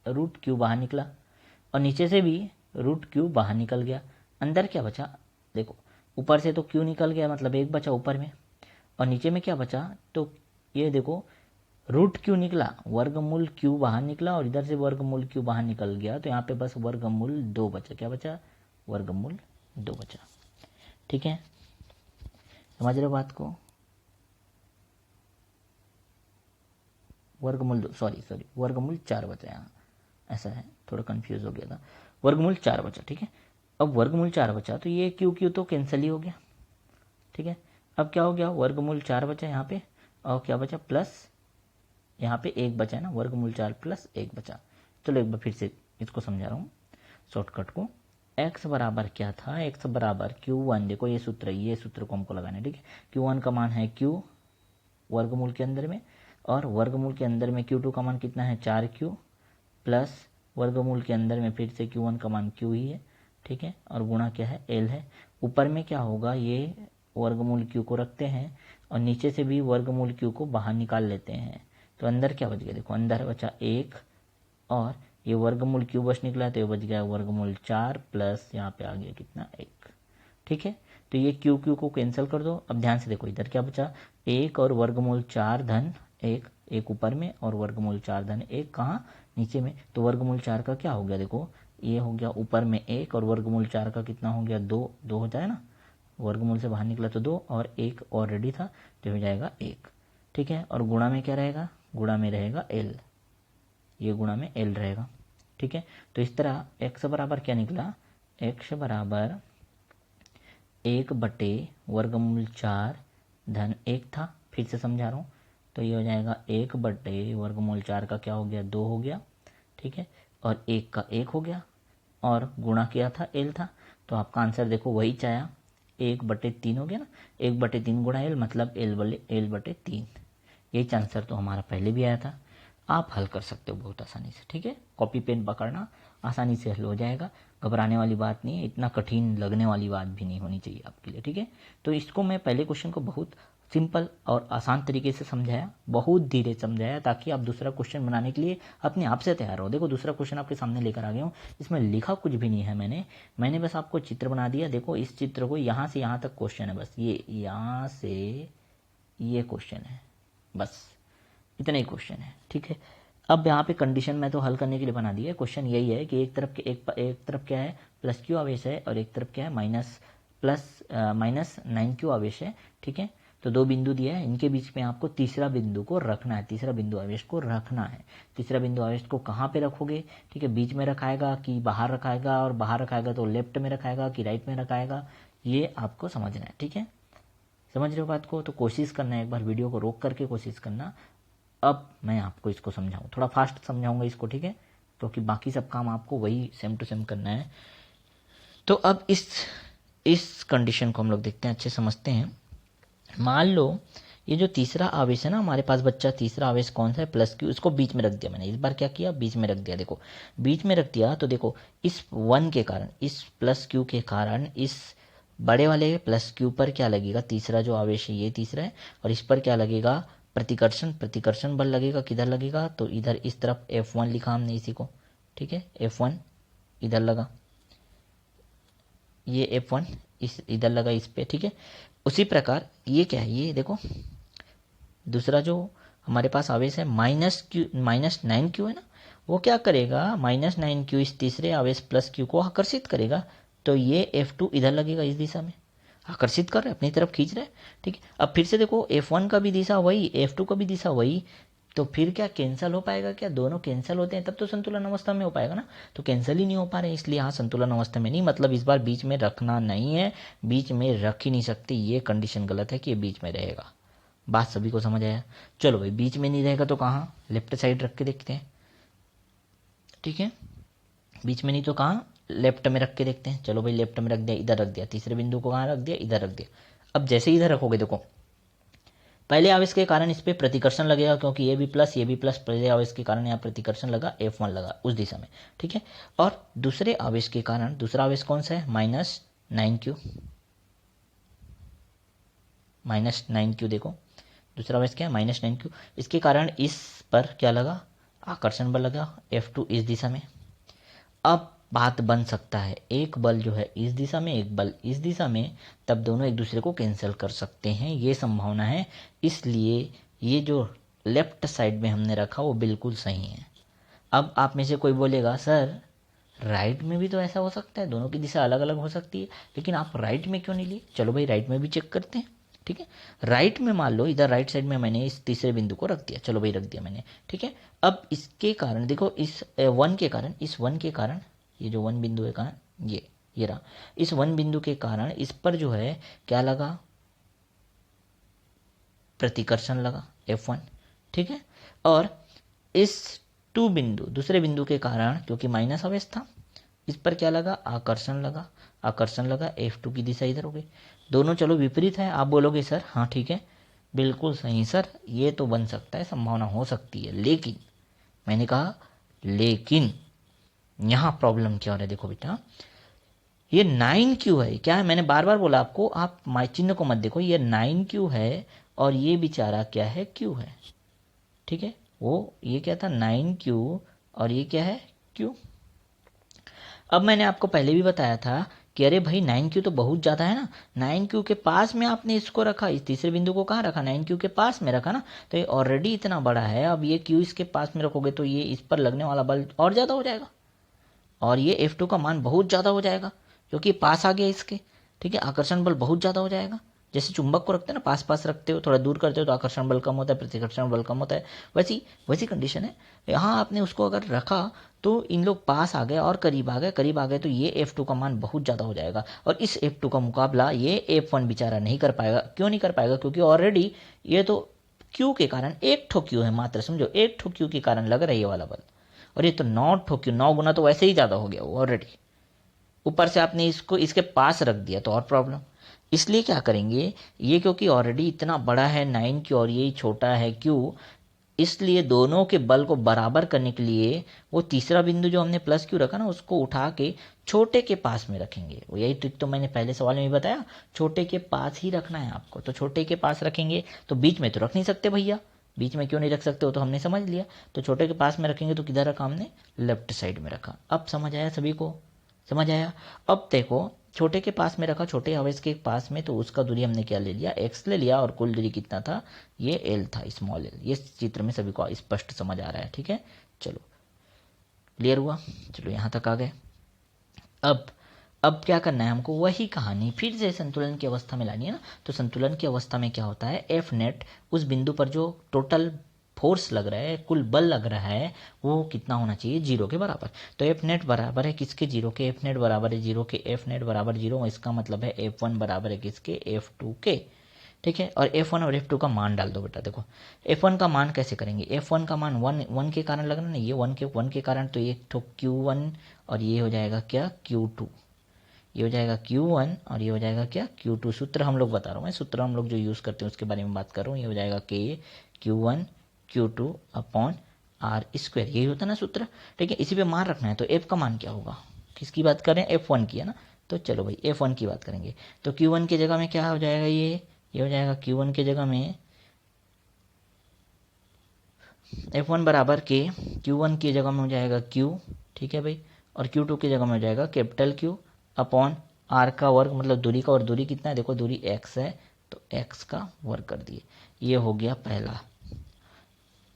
√Q बाहर निकला और नीचे से भी √Q बाहर निकल गया, अंदर क्या बचा, देखो ऊपर से तो Q निकल गया, मतलब एक बचा ऊपर में, और नीचे में क्या बचा, तो ये देखो √Q निकला, वर्गमूल Q बाहर निकला, और इधर से वर्गमूल Q बाहर निकल गया, तो यहाँ पे बस वर्गमूल 2 बचा, क्या बचा, वर्गमूल 2 बचा। ठीक है, समझ रहे हो बात को, वर्गमूल 2, सॉरी वर्गमूल 4 बचा, यहाँ ऐसा है, थोड़ा कंफ्यूज हो गया था, वर्गमूल 4 बचा। ठीक है, अब वर्गमूल 4 बचा तो ये Q तो कैंसिल ही हो गया। ठीक है, अब क्या हो गया, वर्गमूल 4 बचा यहाँ पे, और क्या बचा, प्लस यहाँ पे 1 बचा है ना, वर्गमूल 4 प्लस 1 बचा। चलो एक बार फिर से इसको समझा रहा हूँ शॉर्टकट को, x बराबर क्या था, x बराबर Q1, देखो ये सूत्र को हमको लगाना है। ठीक है, Q1 का मान है Q वर्गमूल के अंदर में, और वर्गमूल के अंदर में Q2 का मान कितना है, 4Q, प्लस वर्गमूल के अंदर में फिर से Q1 का मान Q ही है। ठीक है, और गुणा क्या है, L है। ऊपर में क्या होगा, ये वर्गमूल Q को रखते हैं और नीचे से भी वर्गमूल Q को बाहर निकाल लेते हैं, तो अंदर क्या बच गया, देखो अंदर बचा 1, और ये वर्गमूल Q बच निकला, तो ये बच गया वर्गमूल 4 प्लस यहाँ पे आ गया कितना, 1। ठीक है, तो ये Q को कैंसिल कर दो। अब ध्यान से देखो इधर क्या बचा, 1 और वर्गमूल 4 धन 1, एक ऊपर में और वर्गमूल 4 धन 1 कहाँ, नीचे में, तो वर्गमूल 4 का क्या हो गया, देखो ये हो गया ऊपर में 1 और वर्गमूल 4 का कितना हो गया, 2 हो जाए ना, वर्गमूल से बाहर निकला तो 2 और 1 ऑलरेडी था, तो हो जाएगा 1। ठीक है, और गुणा में क्या रहेगा, गुणा में रहेगा एल, ये गुणा में एल रहेगा। ठीक है, तो इस तरह x बराबर क्या निकला, x बराबर 1/4 धन 1 था। फिर से समझा रहा हूँ, तो ये हो जाएगा 1/4 का क्या हो गया, 2 हो गया। ठीक है, और 1 का 1 हो गया, और गुणा किया था एल था, तो आपका आंसर देखो वही चाया, 1/3 हो गया ना। 1/3 गुणा एल मतलब L/3। यही आंसर तो हमारा पहले भी आया था। आप हल कर सकते हो बहुत आसानी से। ठीक है, कॉपी पेन पकड़ना, आसानी से हल हो जाएगा। घबराने वाली बात नहीं है, इतना कठिन लगने वाली बात भी नहीं होनी चाहिए आपके लिए। ठीक है, तो इसको मैं पहले क्वेश्चन को बहुत सिंपल और आसान तरीके से समझाया, बहुत धीरे समझाया, ताकि आप दूसरा क्वेश्चन बनाने के लिए अपने आप से तैयार हो। देखो दूसरा क्वेश्चन आपके सामने लेकर आ गया हूँ, इसमें लिखा कुछ भी नहीं है मैंने बस आपको चित्र बना दिया। देखो इस चित्र को यहाँ से यहाँ तक क्वेश्चन है, बस ये यहाँ से ये क्वेश्चन है, बस इतना ही क्वेश्चन है। ठीक है, अब यहाँ पे कंडीशन मैं तो हल करने के लिए बना दी है। क्वेश्चन यही है कि एक तरफ क्या है, प्लस क्यू आवेश है, और एक तरफ क्या है, माइनस 9 क्यू आवेश है। ठीक है, तो दो बिंदु दिया है, इनके बीच में आपको तीसरा बिंदु को रखना है, तीसरा बिंदु आवेश को रखना है। तीसरा बिंदु आवेश को कहाँ पे रखोगे, ठीक है, बीच में रखाएगा कि बाहर रखाएगा, और बाहर रखाएगा तो लेफ्ट में रखाएगा कि राइट में रखाएगा, ये आपको समझना है। ठीक है, समझ रहे हो बात को, तो कोशिश करना है, एक बार वीडियो को रोक करके कोशिश करना। अब मैं आपको इसको समझाऊं, थोड़ा फास्ट समझाऊंगा इसको। ठीक है, क्योंकि बाकी सब काम आपको वही सेम टू सेम करना है। तो अब इस कंडीशन को हम लोग देखते हैं, अच्छे समझते हैं। मान लो ये जो तीसरा आवेश है ना हमारे पास बच्चा, तीसरा आवेश कौन सा है, प्लस क्यू, इसको बीच में रख दिया मैंने। इस बार क्या किया, बीच में रख दिया। देखो बीच में रख दिया तो देखो इस 1 के कारण, इस प्लस क्यू के कारण इस बड़े वाले प्लस क्यू पर क्या लगेगा, तीसरा जो आवेश है ये तीसरा है, और इस पर क्या लगेगा, प्रतिकर्षण बल लगेगा। किधर लगेगा, तो इधर इस तरफ F1 लिखा हमने इसी को। ठीक है, F1 इधर लगा, ये F1 इधर लगा इस पे। ठीक है, उसी प्रकार ये क्या है, ये देखो दूसरा जो हमारे पास आवेश है -9Q है ना, वो क्या करेगा, -9Q इस तीसरे आवेश प्लस Q को आकर्षित करेगा। तो ये F2 इधर लगेगा, इस दिशा में आकर्षित कर रहे, अपनी तरफ खींच रहे। ठीक है, अब फिर से देखो F1 का भी दिशा वही, F2 का भी दिशा वही, तो फिर क्या कैंसिल हो पाएगा, क्या दोनों कैंसिल होते हैं तब तो संतुलन अवस्था में हो पाएगा ना, तो कैंसिल ही नहीं हो पा रहे, इसलिए यहाँ संतुलन अवस्था में नहीं, मतलब इस बार बीच में रखना नहीं है, बीच में रख ही नहीं सकते, ये कंडीशन गलत है कि ये बीच में रहेगा। बात सभी को समझ आया। चलो भाई, बीच में नहीं रहेगा तो कहाँ, लेफ्ट साइड रख के देखते हैं। ठीक है, बीच में नहीं तो कहाँ, लेफ्ट में रख के देखते हैं। चलो भाई लेफ्ट में रख दिया, इधर रख दिया, तीसरे बिंदु को कहाँ रख दिया, इधर रख दिया। अब जैसे इधर रखोगे, देखो पहले आवेश के कारण इस पे प्रतिकर्षण लगेगा, क्योंकि ये भी प्लस पहले आवेश के कारण यहाँ प्रतिकर्षण लगा, F1 लगा उस दिशा में। ठीक है, और दूसरे आवेश के कारण, दूसरा आवेश कौन सा है, -9Q। देखो दूसरा आवेश क्या है, -9Q, इसके कारण इस पर क्या लगा, आकर्षण बल लगा, F2 इस दिशा में। अब बात बन सकता है, एक बल जो है इस दिशा में, एक बल इस दिशा में, तब दोनों एक दूसरे को कैंसिल कर सकते हैं, ये संभावना है। इसलिए ये जो लेफ्ट साइड में हमने रखा वो बिल्कुल सही है। अब आप में से कोई बोलेगा सर राइट में भी तो ऐसा हो सकता है, दोनों की दिशा अलग अलग हो सकती है, लेकिन आप राइट में क्यों नहीं लिए। चलो भाई राइट में भी चेक करते हैं। ठीक है, राइट में मान लो इधर राइट साइड में मैंने इस तीसरे बिंदु को रख दिया, चलो भाई रख दिया मैंने। ठीक है, अब इसके कारण देखो, इस 1 के कारण, इस 1 के कारण, ये जो 1 बिंदु है कहाँ, ये रहा, इस 1 बिंदु के कारण इस पर जो है क्या लगा, प्रतिकर्षण लगा, F1। ठीक है, और इस 2 बिंदु, दूसरे बिंदु के कारण, क्योंकि माइनस आवेश था, इस पर क्या लगा, आकर्षण लगा, F2 की दिशा इधर हो गई। दोनों चलो विपरीत है, आप बोलोगे सर हाँ ठीक है बिल्कुल सही सर, ये तो बन सकता है, संभावना हो सकती है, लेकिन मैंने कहा लेकिन यहाँ प्रॉब्लम क्या हो रहा है, देखो बेटा ये 9Q है, क्या है, मैंने बार बार बोला आपको, आप चिन्ह को मत देखो, ये 9Q है और ये बेचारा क्या है, Q है। ठीक है, वो ये क्या था, 9Q और ये क्या है, Q। अब मैंने आपको पहले भी बताया था कि अरे भाई 9Q तो बहुत ज़्यादा है ना, 9Q के पास में आपने इसको रखा, इस तीसरे बिंदु को कहाँ रखा, 9Q के पास में रखा ना, तो ये ऑलरेडी इतना बड़ा है, अब ये Q इसके पास में रखोगे तो ये इस पर लगने वाला बल और ज़्यादा हो जाएगा, और ये F2 का मान बहुत ज़्यादा हो जाएगा, क्योंकि पास आ गया इसके। ठीक है, आकर्षण बल बहुत ज़्यादा हो जाएगा, जैसे चुंबक को रखते हैं ना, पास पास रखते हो, थोड़ा दूर करते हो तो आकर्षण बल कम होता है, प्रतिकर्षण बल कम होता है, वैसी वैसी कंडीशन है। यहाँ आपने उसको अगर रखा तो इन लोग पास आ गए और करीब आ गए, करीब आ गए तो ये F2 का मान बहुत ज़्यादा हो जाएगा, और इस F2 का मुकाबला ये F1 बेचारा नहीं कर पाएगा। क्यों नहीं कर पाएगा? क्योंकि ऑलरेडी ये तो Q के कारण, एक ठो Q है मात्र, समझो एक ठो Q के कारण लग रहा है ये वाला बल, और ये तो 9 ठो Q, 9 गुना तो वैसे ही ज़्यादा हो गया वो ऑलरेडी, ऊपर से आपने इसको इसके पास रख दिया तो और प्रॉब्लम। इसलिए क्या करेंगे, ये क्योंकि ऑलरेडी इतना बड़ा है 9 Q और ये छोटा है Q, इसलिए दोनों के बल को बराबर करने के लिए वो तीसरा बिंदु जो हमने प्लस Q रखा ना, उसको उठा के छोटे के पास में रखेंगे। वो यही ट्रिक तो मैंने पहले सवाल में भी बताया, छोटे के पास ही रखना है आपको, तो छोटे के पास रखेंगे। तो बीच में तो रख नहीं सकते भैया, बीच में क्यों नहीं रख सकते हो तो हमने समझ लिया। तो छोटे के पास में रखेंगे तो किधर रखा हमने? लेफ्ट साइड में रखा। अब समझ आया सभी को? समझ आया? अब देखो, छोटे के पास में रखा, छोटे आवेश के पास में, तो उसका दूरी हमने क्या ले लिया? x ले लिया, और कुल दूरी कितना था? ये l था, स्मॉल l। ये चित्र में सभी को स्पष्ट समझ आ रहा है, ठीक है? चलो, क्लियर हुआ? चलो यहाँ तक आ गए। अब क्या करना है हमको? वही कहानी फिर से संतुलन की अवस्था में लानी है ना। तो संतुलन की अवस्था में क्या होता है? एफ नेट, उस बिंदु पर जो टोटल फोर्स लग रहा है, कुल बल लग रहा है, वो कितना होना चाहिए? 0 के बराबर। तो एफ नेट बराबर है किसके? 0 के। एफ नेट बराबर है 0 के, एफ नेट बराबर 0, इसका मतलब है F1 बराबर है किसके? F2 के, ठीक है? और F1 और F2 का मान डाल दो बेटा। देखो F1 का मान कैसे करेंगे? F1 का मान 1 के कारण लगना, नहीं, ये 1 के कारण, तो एक तो Q1 और ये हो जाएगा क्या? Q2। ये हो जाएगा Q1 और ये हो जाएगा क्या? Q2। सूत्र हम लोग बता रहा हूँ मैं, सूत्र हम लोग जो यूज़ करते हैं उसके बारे में बात कर रहा हूँ। ये हो जाएगा K Q1 Q2 upon R square, यही होता है ना सूत्र, ठीक है? इसी पे मान रखना है। तो F का मान क्या होगा? किसकी बात करें? F1 की, है ना? तो चलो भाई F1 की बात करेंगे। तो Q1 की जगह में क्या हो जाएगा? ये हो जाएगा Q1 की जगह में F1 बराबर K, Q1 की जगह में हो जाएगा Q, ठीक है भाई, और Q2 की जगह में हो जाएगा कैपिटल Q अपॉन R का वर्ग, मतलब दूरी का, और दूरी कितना है? देखो दूरी x है, तो x का वर्ग कर दिए। ये हो गया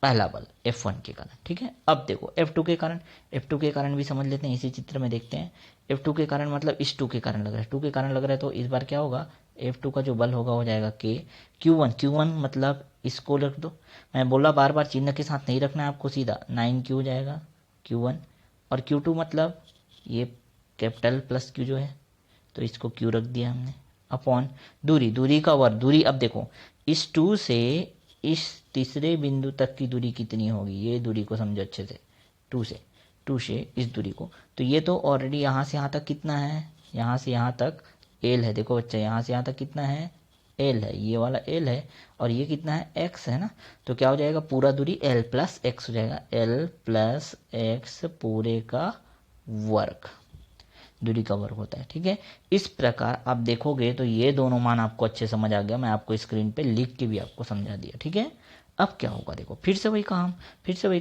पहला बल F1 के कारण, ठीक है? अब देखो F2 के कारण, F2 के कारण भी समझ लेते हैं, इसी चित्र में देखते हैं। F2 के कारण मतलब इस 2 के कारण लग रहा है, 2 के कारण लग रहा है, तो इस बार क्या होगा? F2 का जो बल होगा हो जाएगा K Q1 मतलब इसको रख दो। मैं बोला बार बार चिन्ह के साथ नहीं रखना है आपको, सीधा 9Q हो जाएगा Q1, और Q2 मतलब ये कैपिटल प्लस Q जो है, तो इसको Q रख दिया हमने, अपॉन दूरी का वर्ग। दूरी अब देखो, इस 2 से इस तीसरे बिंदु तक की दूरी कितनी होगी? ये दूरी को समझो अच्छे से, 2 से इस दूरी को, तो ये तो ऑलरेडी यहाँ से यहाँ तक कितना है? यहाँ से यहाँ तक L है। देखो बच्चा, यहाँ से यहाँ तक कितना है? L है, ये वाला L है, और ये कितना है? X है ना। तो क्या हो जाएगा? पूरा दूरी L प्लस X हो जाएगा, L प्लस X पूरे का वर्ग, दूरी का वर्ग होता है, ठीक है? इस प्रकार आप देखोगे तो ये दोनों मान आपको अच्छे समझ आ गया, मैं आपको स्क्रीन पे लिख के भी आपको समझा दिया, ठीक है? अब क्या होगा? देखो फिर से वही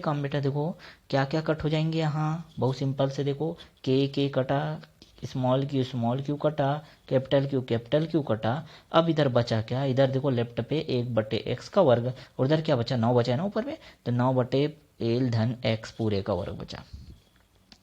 काम बेटा। देखो क्या क्या कट हो जाएंगे यहाँ, बहुत सिंपल से देखो, के कटा, स्मॉल क्यू कटा, कैपिटल क्यू कटा। अब इधर बचा क्या? इधर देखो लेफ्ट पे 1/x का वर्ग, और इधर क्या बचा? 9 बचा है ना ऊपर में, तो 9/L धन x पूरे का वर्ग बचा,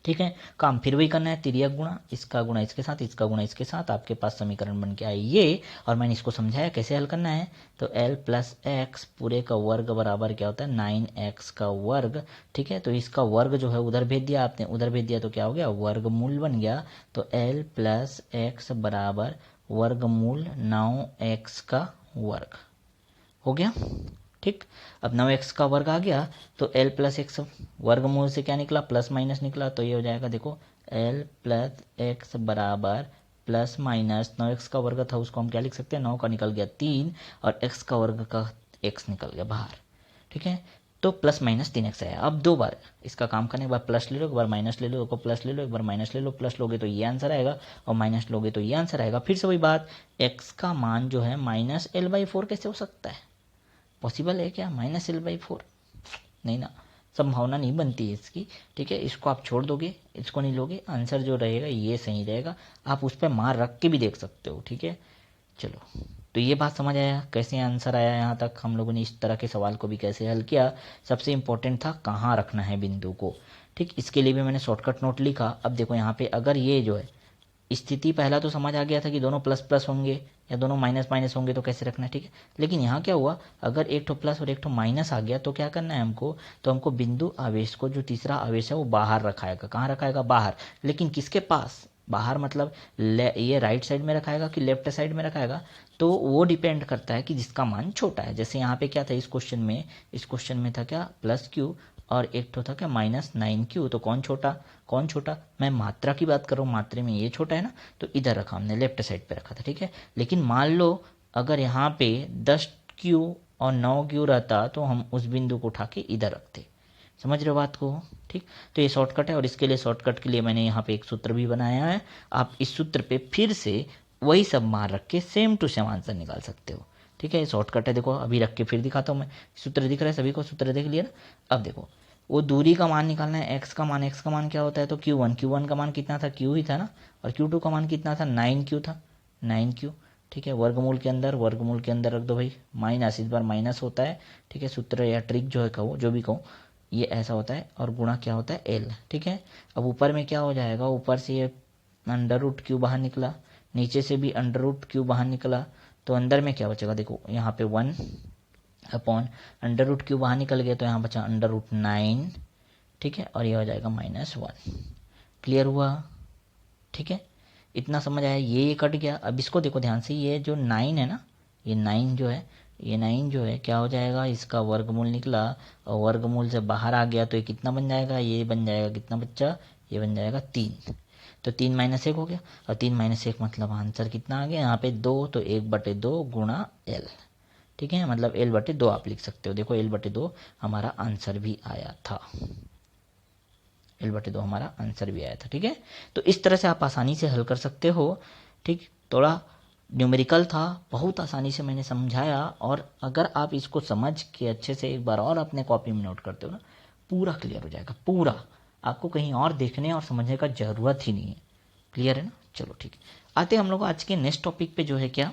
ठीक है? काम फिर वही करना है, तिर्यक गुणा, इसका गुणा इसके साथ, इसका गुणा इसके साथ, आपके पास समीकरण बन के आए ये। और मैंने इसको समझाया कैसे हल करना है। तो L प्लस एक्स पूरे का वर्ग बराबर क्या होता है? 9x का वर्ग, ठीक है? तो इसका वर्ग जो है उधर भेज दिया आपने, उधर भेज दिया तो क्या हो गया? वर्गमूल बन गया। तो L प्लस एक्स बराबर वर्गमूल 9x का वर्ग हो गया, ठीक? अब 9x का वर्ग आ गया, तो L प्लस एक्स वर्गमूल से क्या निकला? प्लस माइनस निकला, तो ये हो जाएगा देखो L प्लस एक्स बराबर प्लस माइनस 9x का वर्ग था, उसको हम क्या लिख सकते हैं? 9 का निकल गया 3, और x का वर्ग का x निकल गया बाहर, ठीक है? तो प्लस माइनस 3x आया। अब दो बार इसका काम करने के बाद प्लस ले लो, एक बार माइनस ले लो, एक प्लस ले लो, एक बार माइनस ले लो। प्लस लोगे तो ये आंसर आएगा, और माइनस लोगे तो ये आंसर आएगा। फिर से वही बात, x का मान जो है -L/4 कैसे हो सकता है? पॉसिबल है क्या -L/4? नहीं ना, संभावना नहीं बनती है इसकी, ठीक है? इसको आप छोड़ दोगे, इसको नहीं लोगे, आंसर जो रहेगा ये सही रहेगा। आप उस पर मार रख के भी देख सकते हो, ठीक है? चलो, तो ये बात समझ आया कैसे आंसर आया यहाँ तक, हम लोगों ने इस तरह के सवाल को भी कैसे हल किया। सबसे इंपॉर्टेंट था कहाँ रखना है बिंदु को, ठीक? इसके लिए भी मैंने शॉर्टकट नोट लिखा। अब देखो यहाँ पे अगर ये जो है स्थिति पहला तो समझ आ गया था कि दोनों प्लस प्लस होंगे या दोनों माइनस माइनस होंगे तो कैसे रखना है, ठीक है। लेकिन यहाँ क्या हुआ, अगर एक ठो प्लस और एक ठो माइनस आ गया तो क्या करना है हमको, तो हमको बिंदु आवेश को, जो तीसरा आवेश है वो बाहर रखाएगा। कहाँ रखाएगा, बाहर। लेकिन किसके पास बाहर, मतलब ये राइट साइड में रखाएगा कि लेफ्ट साइड में रखाएगा, तो वो डिपेंड करता है कि जिसका मान छोटा है। जैसे यहाँ पे क्या था इस क्वेश्चन में था क्या, प्लस क्यू, और एक तो था क्या -9q। तो कौन छोटा, मैं मात्रा की बात कर रहा हूँ, मात्रे में ये छोटा है ना, तो इधर रखा हमने, लेफ्ट साइड पे रखा था, ठीक है। लेकिन मान लो अगर यहाँ पे 10q और 9q रहता तो हम उस बिंदु को उठा के इधर रखते। समझ रहे हो बात को, ठीक। तो ये शॉर्टकट है, और इसके लिए शॉर्टकट के लिए मैंने यहाँ पे एक सूत्र भी बनाया है। आप इस सूत्र पे फिर से वही सब मान रख के सेम टू सेम आंसर निकाल सकते हो, ठीक है। ये शॉर्टकट है, देखो अभी रख के फिर दिखाता हूँ मैं। सूत्र दिख रहा है सभी को, सूत्र देख लिया ना। अब देखो वो दूरी का मान निकालना है, एक्स का मान क्या होता है, तो Q1 का मान कितना था, Q ही था ना, और Q2 का मान कितना था, 9Q था, 9Q, ठीक है। वर्गमूल के अंदर रख दो भाई, माइनस, इस बार माइनस होता है, ठीक है। सूत्र या ट्रिक जो है कहो, जो भी कहो, ये ऐसा होता है, और गुणा क्या होता है, L, ठीक है। अब ऊपर में क्या हो जाएगा, ऊपर से ये √Q बाहर निकला, नीचे से भी √Q बाहर निकला, तो अंदर में क्या बचेगा, देखो यहाँ पे 1 अपॉन √Q बाहर निकल गया, तो यहाँ बचा √9, ठीक है, और ये हो जाएगा -1। क्लियर हुआ, ठीक है। इतना समझ आया, ये कट गया। अब इसको देखो ध्यान से, ये जो 9 है ना, ये 9 जो है क्या हो जाएगा, इसका वर्गमूल निकला, और वर्गमूल से बाहर आ गया, तो ये कितना बन जाएगा, ये बन जाएगा कितना बच्चा, ये बन जाएगा 3। तो 3 - 1 हो गया, और 3 - 1 मतलब आंसर कितना आ गया यहाँ पे 2, तो 1/2 गुणा L, ठीक है। मतलब L/2 आप लिख सकते हो। देखो L/2 हमारा आंसर भी आया था, L/2 हमारा आंसर भी आया था, ठीक है। तो इस तरह से आप आसानी से हल कर सकते हो, ठीक। थोड़ा न्यूमेरिकल था, बहुत आसानी से मैंने समझाया, और अगर आप इसको समझ के अच्छे से एक बार और अपने कॉपी में नोट करते हो ना, पूरा क्लियर हो जाएगा, पूरा। आपको कहीं और देखने और समझने का ज़रूरत ही नहीं है। क्लियर है ना, चलो ठीक है। आते हम लोग आज के नेक्स्ट टॉपिक पे, जो है क्या,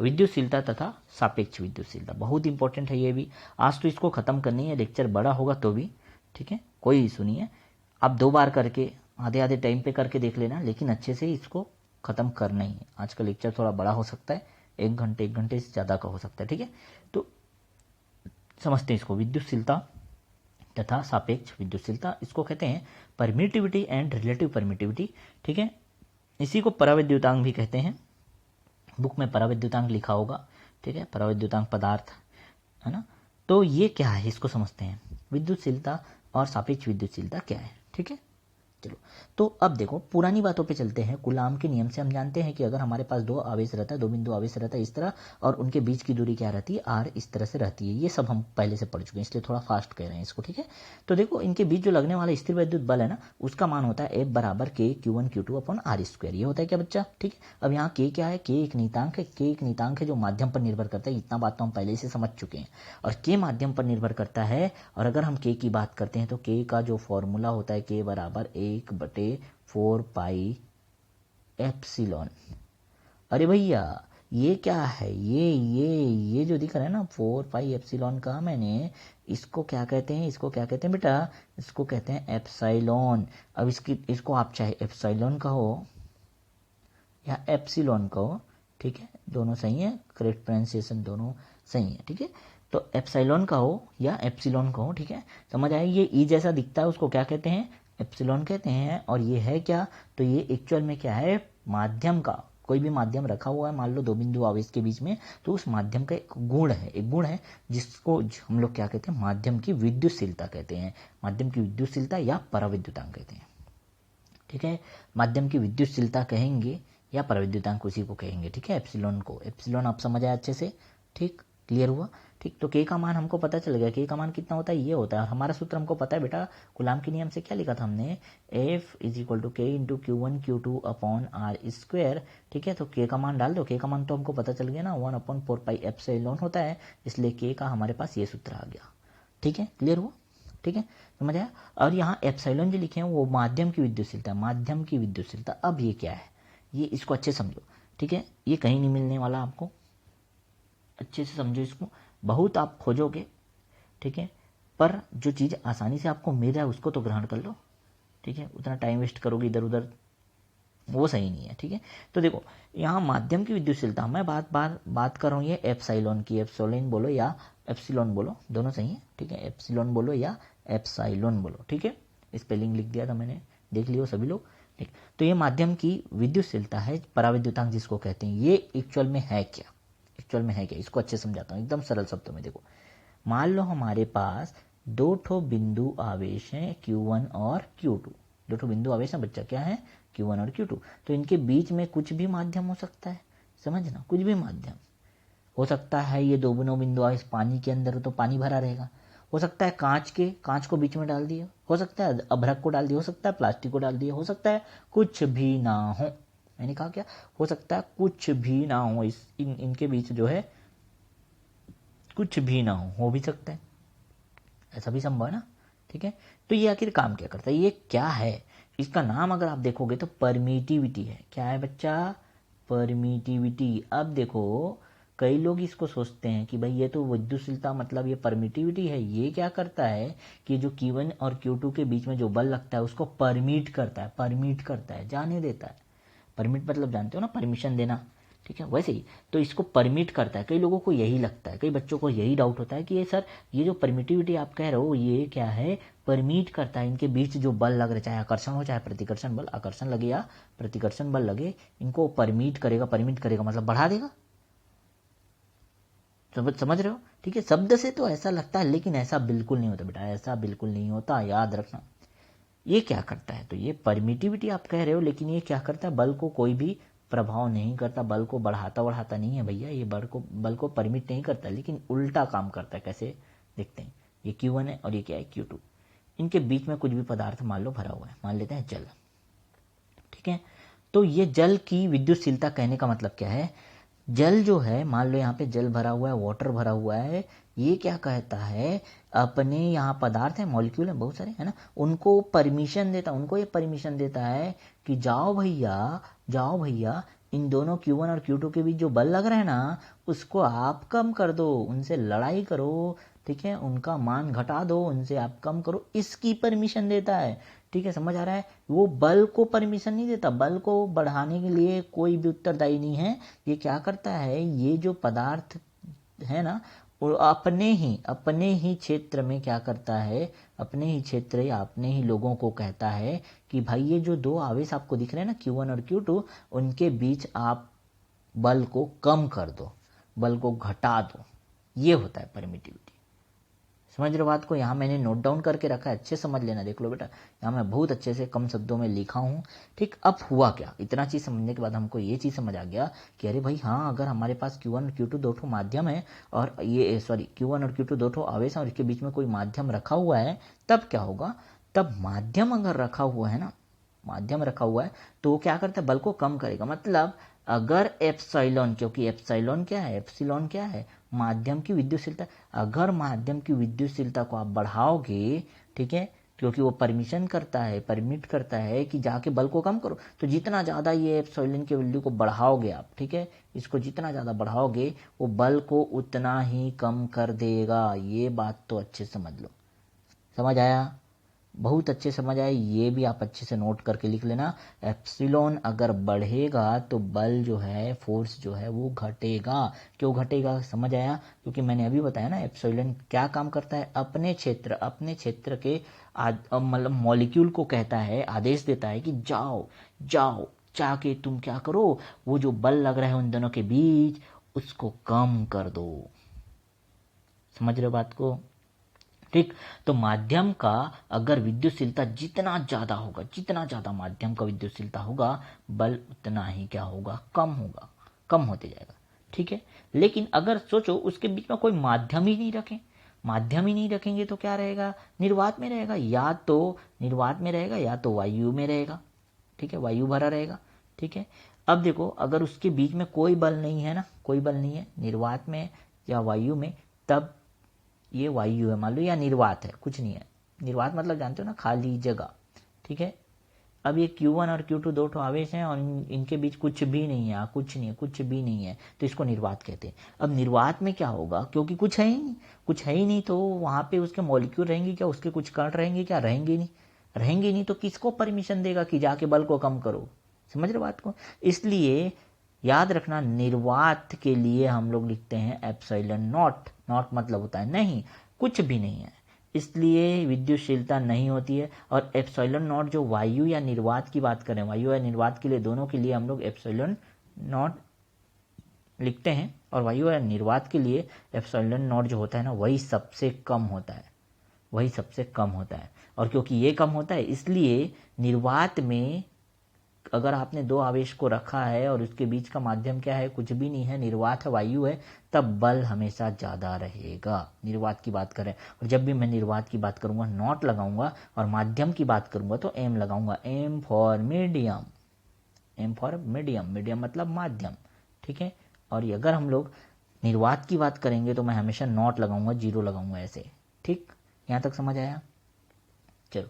विद्युतशीलता तथा सापेक्ष विद्युतशीलता। बहुत इंपॉर्टेंट है ये भी। आज तो इसको ख़त्म करनी है, लेक्चर बड़ा होगा तो भी, ठीक है, कोई इशू नहीं है। आप 2 बार करके आधे आधे टाइम पे करके देख लेना, लेकिन अच्छे से इसको ख़त्म करना ही है। आज का लेक्चर थोड़ा बड़ा हो सकता है, 1 घंटे से ज़्यादा का हो सकता है, ठीक है। तो समझते हैं इसको, विद्युतशीलता तथा सापेक्ष विद्युतशीलता। इसको कहते हैं परमिटिविटी एंड रिलेटिव परमिटिविटी, ठीक है। इसी को पराविद्युतांक भी कहते हैं। बुक में पराविद्युतांक लिखा होगा, ठीक है, पराविद्युतांक पदार्थ, है ना। तो ये क्या है, इसको समझते हैं। विद्युतशीलता और सापेक्ष विद्युतशीलता क्या है, ठीक है। चलो, तो अब देखो पुरानी बातों पे चलते हैं। कूलाम के नियम से हम जानते हैं कि अगर हमारे पास 2 आवेश रहता है, 2 बिंदु आवेश रहता है इस तरह, और उनके बीच की दूरी क्या रहती है, r, इस तरह से रहती है। ये सब हम पहले से पढ़ चुके हैं, इसलिए थोड़ा फास्ट कह रहे हैं इसको, ठीक है। तो देखो इनके बीच जो लगने वाला स्थिर विद्युत बल है ना, उसका मान होता है F = K Q1 Q2 upon r²। ये होता है क्या बच्चा, ठीक है। अब यहाँ K क्या है, K एक नियतांक है, K एक नियतांक है जो माध्यम पर निर्भर करता है। इतना बात तो हम पहले से समझ चुके हैं। और K माध्यम पर निर्भर करता है, और अगर हम K की बात करते हैं तो K का जो फॉर्मूला होता है, K = 1/4 पाई एप्सिलॉन। अरे भैया ये क्या है, ये जो दिख रहा है ना 4 पाई एप्सिलॉन का, मैंने इसको क्या कहते हैं, बेटा, इसको कहते हैं एप्सिलॉन। अब इसको आप चाहे एप्सिलॉन कहो या एप्सिलॉन कहो, ठीक है, दोनों सही है, करेक्ट प्रोनाउंसिएशन दोनों सही है, ठीक है। तो एप्सिलॉन कहो या एप्सिलॉन कहो, ठीक है, समझ आए। ये ई जैसा दिखता है उसको क्या कहते हैं, एप्सिलॉन कहते हैं। और ये है क्या, तो ये एक्चुअल में क्या है, माध्यम का, कोई भी माध्यम रखा हुआ है, मान लो 2 बिंदु आवेश के बीच में, तो उस माध्यम का एक गुण है, जिसको हम लोग क्या कहते हैं, माध्यम की विद्युतशीलता कहते हैं। माध्यम की विद्युतशीलता या पराविद्युतांक कहते हैं, ठीक है। माध्यम की विद्युतशीलता कहेंगे या पराविद्युतांक उसी को कहेंगे, ठीक है, एप्सिलॉन को। एप्सिलॉन आप समझ आए अच्छे से, ठीक, क्लियर हुआ, ठीक। तो K का मान हमको पता चल गया, K का मान कितना होता है, ये होता है। और हमारा सूत्र हमको पता है बेटा, कूलाम के नियम से क्या लिखा था हमने, F = K × Q1 Q2 upon r², ठीक है। तो K का मान डाल दो, K का मान तो हमको पता चल गया ना, 1/4 पाई एप्सिलॉन होता है, इसलिए K का हमारे पास ये सूत्र आ गया, ठीक है, क्लियर हुआ, ठीक है, समझ आया। और यहाँ एप्सिलॉन जो लिखे हैं वो माध्यम की विद्युतशीलता। अब ये क्या है, ये इसको अच्छे समझो, ठीक है, ये कहीं नहीं मिलने वाला आपको, अच्छे से समझो इसको। बहुत आप खोजोगे, ठीक है, पर जो चीज़ आसानी से आपको मिल रहा है उसको तो ग्रहण कर लो, ठीक है। उतना टाइम वेस्ट करोगे इधर उधर वो सही नहीं है। ठीक है, तो देखो यहाँ माध्यम की विद्युतशीलता मैं बात कर रहा हूँ ये एप्सिलॉन की, एप्सिलॉन बोलो या एप्सिलॉन बोलो, दोनों सही है। ठीक है, एप्सिलॉन बोलो या एप्सिलॉन बोलो। ठीक है, स्पेलिंग लिख दिया था मैंने, देख लियो सभी लोग। ठीक, तो ये माध्यम की विद्युतशीलता है, पराविद्युतांक जिसको कहते हैं। ये एक्चुअल में है क्या, एक्चुअल में है क्या, इसको अच्छे समझाता हूँ एकदम सरल शब्दों में। देखो मान लो हमारे पास दो ठो बिंदु आवेश हैं Q1 और Q2, दो ठो बिंदु आवेश हैं बच्चा, क्या है, Q1 और Q2। तो इनके बीच में कुछ भी माध्यम हो सकता है, समझना, कुछ भी माध्यम हो सकता है। ये दोनों बिंदु आवेश पानी के अंदर हो तो पानी भरा रहेगा, हो सकता है कांच को बीच में डाल दिया, हो सकता है अभ्रक को डाल दिया, हो सकता है प्लास्टिक को डाल दिया, हो सकता है कुछ भी ना हो। मैंने कहा क्या, हो सकता है कुछ भी ना हो, इनके बीच जो है कुछ भी ना हो भी सकता है, ऐसा भी संभव है ना। ठीक है, तो ये आखिर काम क्या करता है, ये क्या है, इसका नाम अगर आप देखोगे तो परमिटिविटी है। क्या है बच्चा, परमिटिविटी। अब देखो कई लोग इसको सोचते हैं कि भाई ये तो विद्युतशीलता मतलब ये परमिटिविटी है, ये क्या करता है कि जो Q1 और Q2 के बीच में जो बल लगता है उसको परमिट करता है, परमिट करता है, जाने देता है। परमिट मतलब जानते हो ना, परमिशन देना। ठीक है, वैसे ही तो इसको परमिट करता है। कई लोगों को यही लगता है, कई बच्चों को यही डाउट होता है कि ये सर ये जो परमिटिविटी आप कह रहे हो ये क्या है, परमिट करता है इनके बीच जो बल लग रहे, चाहे आकर्षण हो चाहे प्रतिकर्षण बल, आकर्षण लगे या प्रतिकर्षण बल लगे, इनको परमिट करेगा। परमिट करेगा मतलब बढ़ा देगा, समझ रहे हो। ठीक है, शब्द से तो ऐसा लगता है लेकिन ऐसा बिल्कुल नहीं होता बेटा, ऐसा बिल्कुल नहीं होता, याद रखना। ये क्या करता है, तो ये परमिटिविटी आप कह रहे हो लेकिन ये क्या करता है, बल को कोई भी प्रभाव नहीं करता, बल को बढ़ाता नहीं है भैया, ये बल को परमिट नहीं करता, लेकिन उल्टा काम करता है। कैसे देखते हैं, ये Q1 है और ये क्या है Q2, इनके बीच में कुछ भी पदार्थ मान लो भरा हुआ है, मान लेते हैं जल। ठीक है, तो ये जल की विद्युतशीलता कहने का मतलब क्या है, जल जो है मान लो यहाँ पे जल भरा हुआ है, वाटर भरा हुआ है, ये क्या कहता है, अपने यहाँ पदार्थ है, मॉलिक्यूल है बहुत सारे, है ना, उनको परमिशन देता, उनको ये परमिशन देता है कि जाओ भैया इन दोनों Q1 और Q2 के बीच जो बल लग रहा है ना उसको आप कम कर दो, उनसे लड़ाई करो। ठीक है, उनका मान घटा दो, उनसे आप कम करो, इसकी परमिशन देता है। ठीक है, समझ आ रहा है, वो बल को परमिशन नहीं देता, बल को बढ़ाने के लिए कोई भी उत्तरदायी नहीं है। ये क्या करता है, ये जो पदार्थ है ना वो अपने ही क्षेत्र में क्या करता है, अपने ही क्षेत्र या अपने ही लोगों को कहता है कि भाई ये जो दो आवेश आपको दिख रहे हैं ना Q1 और Q2, उनके बीच आप बल को कम कर दो, बल को घटा दो। ये होता है परमिटिविटी। समझ रहे बात को, यहाँ मैंने नोट डाउन करके रखा है, अच्छे समझ लेना। देख लो बेटा, यहाँ मैं बहुत अच्छे से कम शब्दों में लिखा हूँ। ठीक, अब हुआ क्या, इतना चीज़ समझने के बाद हमको ये चीज़ समझ आ गया कि अरे भाई हाँ, अगर हमारे पास Q1 और Q2 दो ठो माध्यम है और ये Q1 और Q2 दो ठो आवेश है और इसके बीच में कोई माध्यम रखा हुआ है, तब क्या होगा, तब माध्यम अगर रखा हुआ है ना, माध्यम रखा हुआ है तो वो क्या करता है, बल को कम करेगा। मतलब अगर एप्सिलॉन, क्योंकि एप्सिलॉन क्या है, एप्सिलॉन क्या है, माध्यम की विद्युतशीलता, अगर माध्यम की विद्युतशीलता को आप बढ़ाओगे, ठीक है, क्योंकि वो परमिशन करता है, परमिट करता है कि जाके बल को कम करो, तो जितना ज़्यादा ये एप्सिलॉन की वैल्यू को बढ़ाओगे आप, ठीक है, इसको जितना ज़्यादा बढ़ाओगे वो बल को उतना ही कम कर देगा। ये बात तो अच्छे समझ लो, समझ आया, बहुत अच्छे समझ आए, ये भी आप अच्छे से नोट करके लिख लेना। एप्सिलॉन अगर बढ़ेगा तो बल जो है, फोर्स जो है वो घटेगा। क्यों घटेगा, समझ आया, क्योंकि मैंने अभी बताया ना एप्सिलॉन क्या काम करता है, अपने क्षेत्र के मतलब मॉलिक्यूल को कहता है, आदेश देता है कि जाओ जाके तुम क्या करो, वो जो बल लग रहा है उन दोनों के बीच उसको कम कर दो। समझ रहे हो बात को। ठीक, तो माध्यम का अगर विद्युतशीलता जितना ज़्यादा होगा, जितना ज़्यादा माध्यम का विद्युतशीलता होगा, बल उतना ही क्या होगा, कम होगा, कम होते जाएगा। ठीक है, लेकिन अगर सोचो उसके बीच में कोई माध्यम ही नहीं रखें, माध्यम ही नहीं रखेंगे तो क्या रहेगा, निर्वात में रहेगा, या तो निर्वात में रहेगा या तो वायु में रहेगा। ठीक है, वायु भरा रहेगा। ठीक है, अब देखो अगर उसके बीच में कोई बल नहीं है ना, कोई बल नहीं है निर्वात में या वायु में, तब ये वायु है मान लो, या निर्वात है, कुछ नहीं है। निर्वात मतलब जानते हो ना, खाली जगह। ठीक है, अब ये Q1 और Q2 दो ठो आवेश हैं और इनके बीच कुछ भी नहीं है, कुछ नहीं है, कुछ भी नहीं है, तो इसको निर्वात कहते हैं। अब निर्वात में क्या होगा, क्योंकि कुछ है ही नहीं, कुछ है ही नहीं, तो वहाँ पे उसके मॉलिक्यूल रहेंगे क्या, उसके कुछ कण रहेंगे क्या, रहेंगे नहीं, रहेंगे नहीं, तो किसको परमिशन देगा कि जाके बल को कम करो, समझ रहे बात को। इसलिए याद रखना, निर्वात के लिए हम लोग लिखते हैं एप्सिलॉन नॉट। नॉट मतलब होता है नहीं, कुछ भी नहीं है, इसलिए विद्युतशीलता नहीं होती है। और एप्सिलॉन नॉट जो वायु या निर्वात की बात करें, वायु या निर्वात के लिए, दोनों के लिए हम लोग एप्सिलॉन नॉट लिखते हैं, और वायु या निर्वात के लिए एप्सिलॉन नॉट जो होता है ना, वही सबसे कम होता है, वही सबसे कम होता है। और क्योंकि ये कम होता है, इसलिए निर्वात में अगर आपने दो आवेश को रखा है और उसके बीच का माध्यम क्या है, कुछ भी नहीं है, निर्वात है, वायु है, तब बल हमेशा ज़्यादा रहेगा। निर्वात की बात करें, और जब भी मैं निर्वात की बात करूंगा नॉट लगाऊंगा, और माध्यम की बात करूंगा तो एम लगाऊंगा। M for medium, M for medium, medium मतलब माध्यम, ठीक है। और अगर हम लोग निर्वात की बात करेंगे तो मैं हमेशा नॉट लगाऊंगा, जीरो लगाऊंगा, ऐसे, ठीक। यहाँ तक समझ आया? चलो,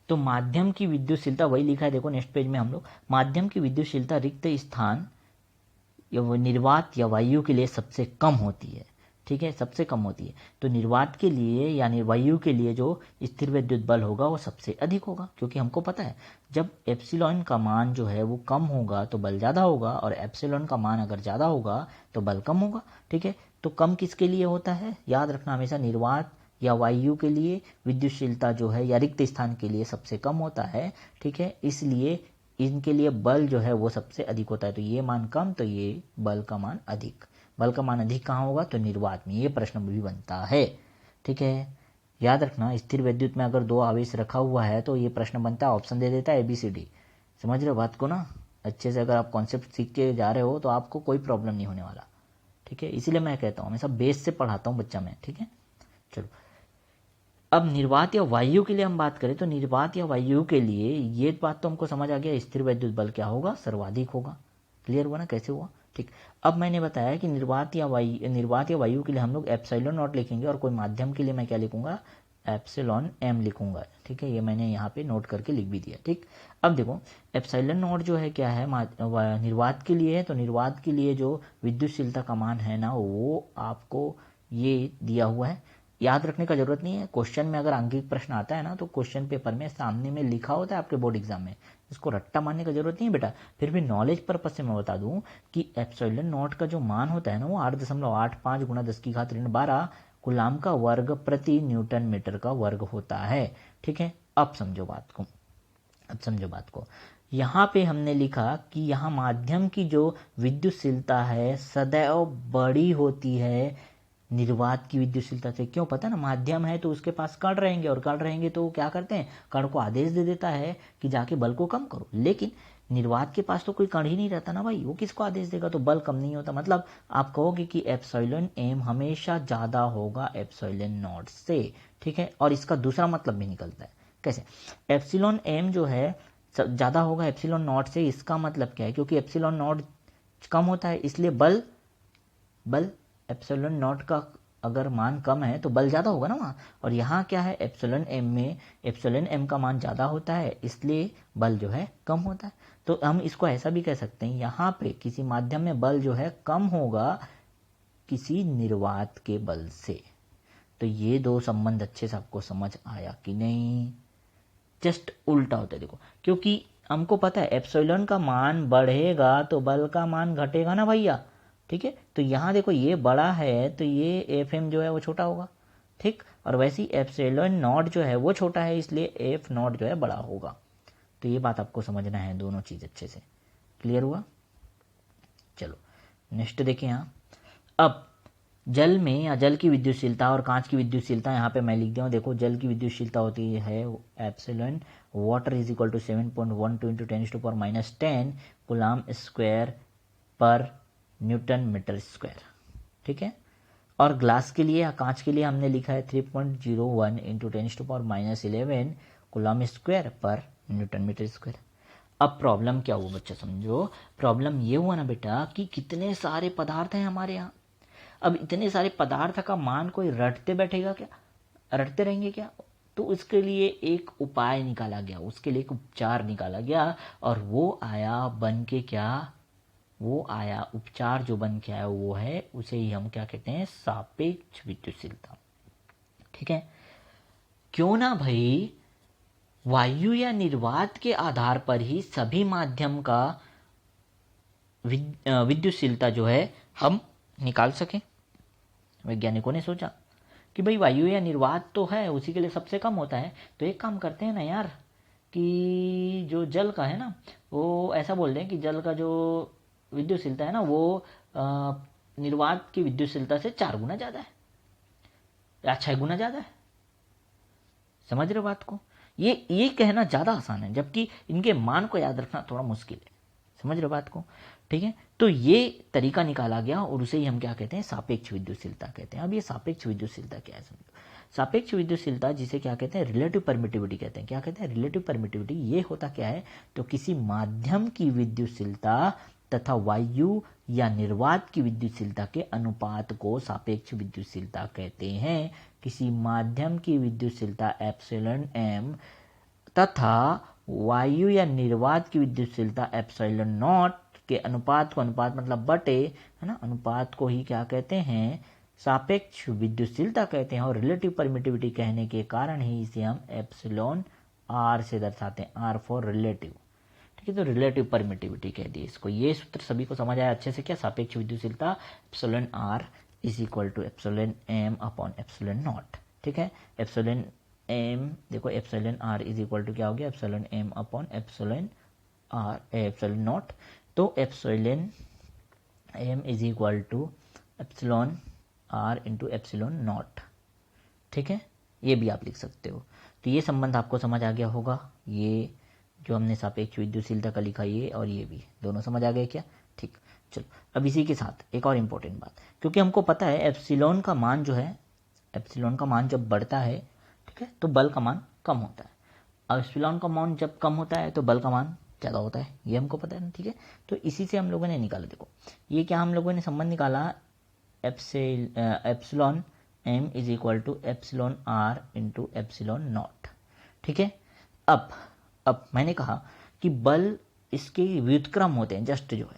तो माध्यम की विद्युतशीलता वही लिखा है, देखो नेक्स्ट पेज में हम लोग, माध्यम की विद्युतशीलता रिक्त स्थान या निर्वात या वायु के लिए सबसे कम होती है, ठीक है, सबसे कम होती है। तो निर्वात के लिए यानी वायु के लिए जो स्थिर विद्युत बल होगा वो सबसे अधिक होगा, क्योंकि हमको पता है जब एप्सिलॉन का मान जो है वो कम होगा तो बल ज़्यादा होगा, और एप्सिलॉन का मान अगर ज़्यादा होगा तो बल कम होगा, ठीक है। तो कम किसके लिए होता है, याद रखना हमेशा, निर्वात या वायु के लिए विद्युतशीलता जो है या रिक्त स्थान के लिए सबसे कम होता है, ठीक है। इसलिए इनके लिए बल जो है वो सबसे अधिक होता है। तो ये मान कम, तो ये बल का मान अधिक। बल का मान अधिक कहाँ होगा, तो निर्वात में। ये प्रश्न भी बनता है, ठीक है। याद रखना, स्थिर विद्युत में अगर दो आवेश रखा हुआ है तो ये प्रश्न बनता है, ऑप्शन दे देता है ABCD। समझ रहे हो बात को ना अच्छे से? अगर आप कॉन्सेप्ट सीख के जा रहे हो तो आपको कोई प्रॉब्लम नहीं होने वाला, ठीक है। इसीलिए मैं कहता हूँ हमेशा बेस से पढ़ाता हूँ बच्चा मैं, ठीक है। चलो, अब निर्वात या वायु के लिए हम बात करें तो निर्वात या वायु के लिए ये बात तो हमको समझ आ गया, स्थिर विद्युत बल क्या होगा, सर्वाधिक होगा। क्लियर हुआ ना कैसे हुआ, ठीक। अब मैंने बताया कि निर्वात या वायु के लिए हम लोग एप्सिलॉन नॉट लिखेंगे, और कोई माध्यम के लिए मैं क्या लिखूंगा, एप्सिलॉन एम लिखूंगा, ठीक है। ये मैंने यहाँ पे नोट करके लिख भी दिया, ठीक। अब देखो, एप्सिलॉन नॉट जो है क्या है, निर्वात के लिए है, तो निर्वात के लिए जो विद्युतशीलता का मान है ना, वो आपको ये दिया हुआ है। याद रखने का जरूरत नहीं है, क्वेश्चन में अगर अंकित प्रश्न आता है ना तो क्वेश्चन पेपर में सामने में लिखा होता है आपके बोर्ड एग्जाम में, इसको रट्टा मारने का जरूरत नहीं है बेटा। फिर भी नॉलेज पर्पज से मैं बता दूं कि एप्सिलॉन नॉट का जो मान होता है ना, वो 8.85 गुणा 10⁻⁻12 कूलाम का वर्ग प्रति न्यूटन मीटर का वर्ग होता है, ठीक है। अब समझो बात को, अब समझो बात को। यहाँ पे हमने लिखा कि यहाँ माध्यम की जो विद्युतशीलता है सदैव बड़ी होती है निर्वात की विद्युतशीलता से। क्यों, पता ना, माध्यम है तो उसके पास कण रहेंगे, और कण रहेंगे तो क्या करते हैं, कण को आदेश दे देता है कि जाके बल को कम करो। लेकिन निर्वात के पास तो कोई कण ही नहीं रहता ना भाई, वो किसको आदेश देगा, तो बल कम नहीं होता। मतलब आप कहोगे कि एप्सिलॉन एम हमेशा ज्यादा होगा एप्सिलॉन नॉट से, ठीक है। और इसका दूसरा मतलब भी निकलता है, कैसे, एप्सिलॉन एम जो है ज्यादा होगा एप्सिलॉन नॉट से। इसका मतलब क्या है, क्योंकि एप्सिलॉन नॉट कम होता है इसलिए बल एप्सिलॉन नॉट का अगर मान कम है तो बल ज्यादा होगा ना वहां। और यहाँ क्या है, एप्सिलॉन एम में एप्सिलॉन एम का मान ज्यादा होता है, इसलिए बल जो है कम होता है। तो हम इसको ऐसा भी कह सकते हैं, यहाँ पे किसी माध्यम में बल जो है कम होगा किसी निर्वात के बल से। तो ये दो संबंध अच्छे से आपको समझ आया कि नहीं? जस्ट उल्टा होता है, देखो, क्योंकि हमको पता है एप्सिलॉन का मान बढ़ेगा तो बल का मान घटेगा ना भैया, ठीक है। तो यहाँ देखो, ये बड़ा है तो ये एफ एम जो है वो छोटा होगा, ठीक। और वैसे ही एप्सिलॉन नॉट जो है वो छोटा है, इसलिए एफ नॉट जो है बड़ा होगा। तो ये बात आपको समझना है, दोनों चीज अच्छे से। क्लियर हुआ? चलो नेक्स्ट देखिए यहाँ। अब जल में या जल की विद्युतशीलता और कांच की विद्युतशीलता यहाँ पे मैं लिख दिया हूँ। देखो, जल की विद्युतशीलता होती है epsilon water is equal to 7.12 into 10⁻⁻10 coulomb square पर न्यूटन मीटर स्क्वायर, ठीक है। और ग्लास के लिए या कांच के लिए हमने लिखा है 3.01 इंटू 10⁻11 कूलाम स्क्वायर पर न्यूटन मीटर स्क्वायर। अब प्रॉब्लम क्या हुआ बच्चा, समझो। प्रॉब्लम ये हुआ ना बेटा कि कितने सारे पदार्थ हैं हमारे यहाँ। अब इतने सारे पदार्थ का मान कोई रटते बैठेगा क्या, रटते रहेंगे क्या? तो उसके लिए एक उपाय निकाला गया, उसके लिए एक उपचार निकाला गया, और वो आया बन के क्या, वो आया उपचार जो बन के आया वो है, उसे ही हम क्या कहते हैं, सापेक्ष विद्युतशीलता, ठीक है। क्यों ना भाई वायु या निर्वात के आधार पर ही सभी माध्यम का विद्युतशीलता जो है हम निकाल सकें। वैज्ञानिकों ने सोचा कि भाई वायु या निर्वात तो है, उसी के लिए सबसे कम होता है, तो एक काम करते हैं ना यार कि जो जल का है ना, वो ऐसा बोल दें कि जल का जो विद्युतशीलता है ना वो निर्वात की विद्युतशीलता से 4 गुना ज़्यादा है या 6 गुना ज़्यादा है। समझ रहे हो बात को? ये कहना ज़्यादा आसान है, जबकि इनके मान को याद रखना थोड़ा मुश्किल है। समझ रहे हो बात को? ठीक है, तो ये तरीका निकाला गया और उसे ही हम क्या कहते हैं, सापेक्ष विद्युतशीलता कहते हैं। अब ये सापेक्ष विद्युतशीलता क्या है समझो। सापेक्ष विद्युतशीलता जिसे क्या कहते हैं, रिलेटिव परमिटिविटी कहते हैं। क्या कहते हैं, रिलेटिव परमिटिविटी। ये होता क्या है, तो किसी माध्यम की विद्युतशीलता तथा वायु या निर्वात की विद्युतशीलता के अनुपात को सापेक्ष विद्युतशीलता कहते हैं। किसी माध्यम की विद्युतशीलता एप्सिलॉन एम तथा वायु या निर्वात की विद्युतशीलता एप्सिलॉन नॉट के अनुपात को, अनुपात मतलब बटे, है ना, अनुपात को ही क्या कहते हैं, सापेक्ष विद्युतशीलता कहते हैं। और रिलेटिव परमिटिविटी कहने के कारण ही इसे हम एप्सिलॉन आर से दर्शाते हैं, आर फॉर रिलेटिव। ठीक है, तो रिलेटिव परमिटिविटी कह दी इसको। ये सूत्र सभी को समझ आया अच्छे से क्या, सापेक्ष विद्युतशीलता epsilon R is equal to epsilon M upon epsilon naught. ठीक है, एप्सिलॉन एम, देखो epsilon R is equal to क्या हो गया, epsilon M upon epsilon R, epsilon naught. तो epsilon M is equal to epsilon R into epsilon naught. ठीक है, ये भी आप लिख सकते हो। तो ये संबंध आपको समझ आ गया होगा। ये जो हमने सापेक्ष विद्युतशीलता का लिखा, ये और ये भी दोनों समझ आ गए क्या? ठीक, चलो अब इसी के साथ एक और इम्पोर्टेंट बात, क्योंकि हमको पता है एप्सिलॉन का मान जो है, एप्सिलॉन का मान जब बढ़ता है, ठीक है, तो बल का मान कम होता है। अब एप्सिलॉन का मान जब कम होता है तो बल का मान ज़्यादा होता है, ये हमको पता है ना। ठीक है, तो इसी से हम लोगों ने निकाला, देखो ये क्या हम लोगों ने संबंध निकाला, epsilon M is equal to epsilon R into epsilon naught. ठीक है, अब मैंने कहा कि बल इसके व्युत्क्रम होते हैं, जस्ट जो है,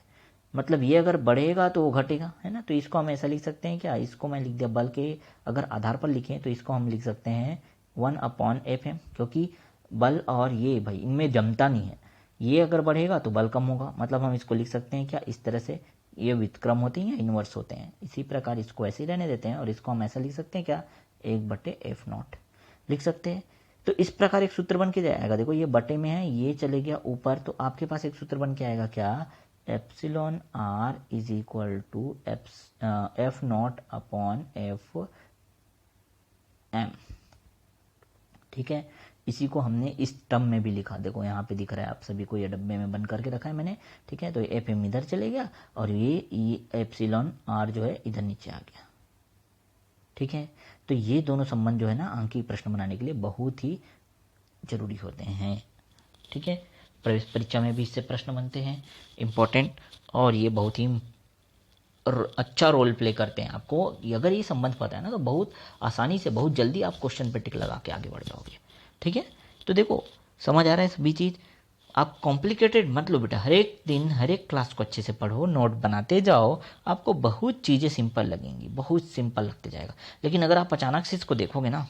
मतलब ये अगर बढ़ेगा तो वो घटेगा, है ना। तो इसको हम ऐसा लिख सकते हैं क्या, इसको मैं लिख दिया, बल के अगर आधार पर लिखें तो इसको हम लिख सकते हैं 1/Fm, क्योंकि बल और ये भाई इनमें जमता नहीं है, ये अगर बढ़ेगा तो बल कम होगा, मतलब हम इसको लिख सकते हैं क्या, इस तरह से, ये व्युत्क्रम होते हैं या इन्वर्स होते हैं। इसी प्रकार इसको ऐसे ही रहने देते हैं और इसको हम ऐसा लिख सकते हैं क्या, 1/F0 लिख सकते हैं। तो इस प्रकार एक सूत्र बन के जाएगा, देखो ये बटे में है, ये चले गया ऊपर, तो आपके पास एक सूत्र बन के आएगा क्या, epsilon R is equal to F0 upon F M. ठीक है, इसी को हमने इस टर्म में भी लिखा, देखो यहाँ पे दिख रहा है आप सभी को, ये डब्बे में बंद करके रखा है मैंने। ठीक है, तो एफ एम इधर चले गया और ये एप्सिलॉन आर जो है इधर नीचे आ गया। ठीक है, तो ये दोनों संबंध जो है ना आंकिक प्रश्न बनाने के लिए बहुत ही जरूरी होते हैं। ठीक है, प्रवेश परीक्षा में भी इससे प्रश्न बनते हैं इम्पोर्टेंट, और ये बहुत ही अच्छा रोल प्ले करते हैं। आपको अगर ये संबंध पता है ना तो बहुत आसानी से, बहुत जल्दी आप क्वेश्चन पे टिक लगा के आगे बढ़ जाओगे। ठीक है, तो देखो समझ आ रहा है सभी चीज़। आप कॉम्प्लिकेटेड मत लो बेटा, हर एक दिन हर एक क्लास को अच्छे से पढ़ो, नोट बनाते जाओ, आपको बहुत चीज़ें सिंपल लगेंगी, बहुत सिंपल लगते जाएगा। लेकिन अगर आप अचानक से इसको देखोगे ना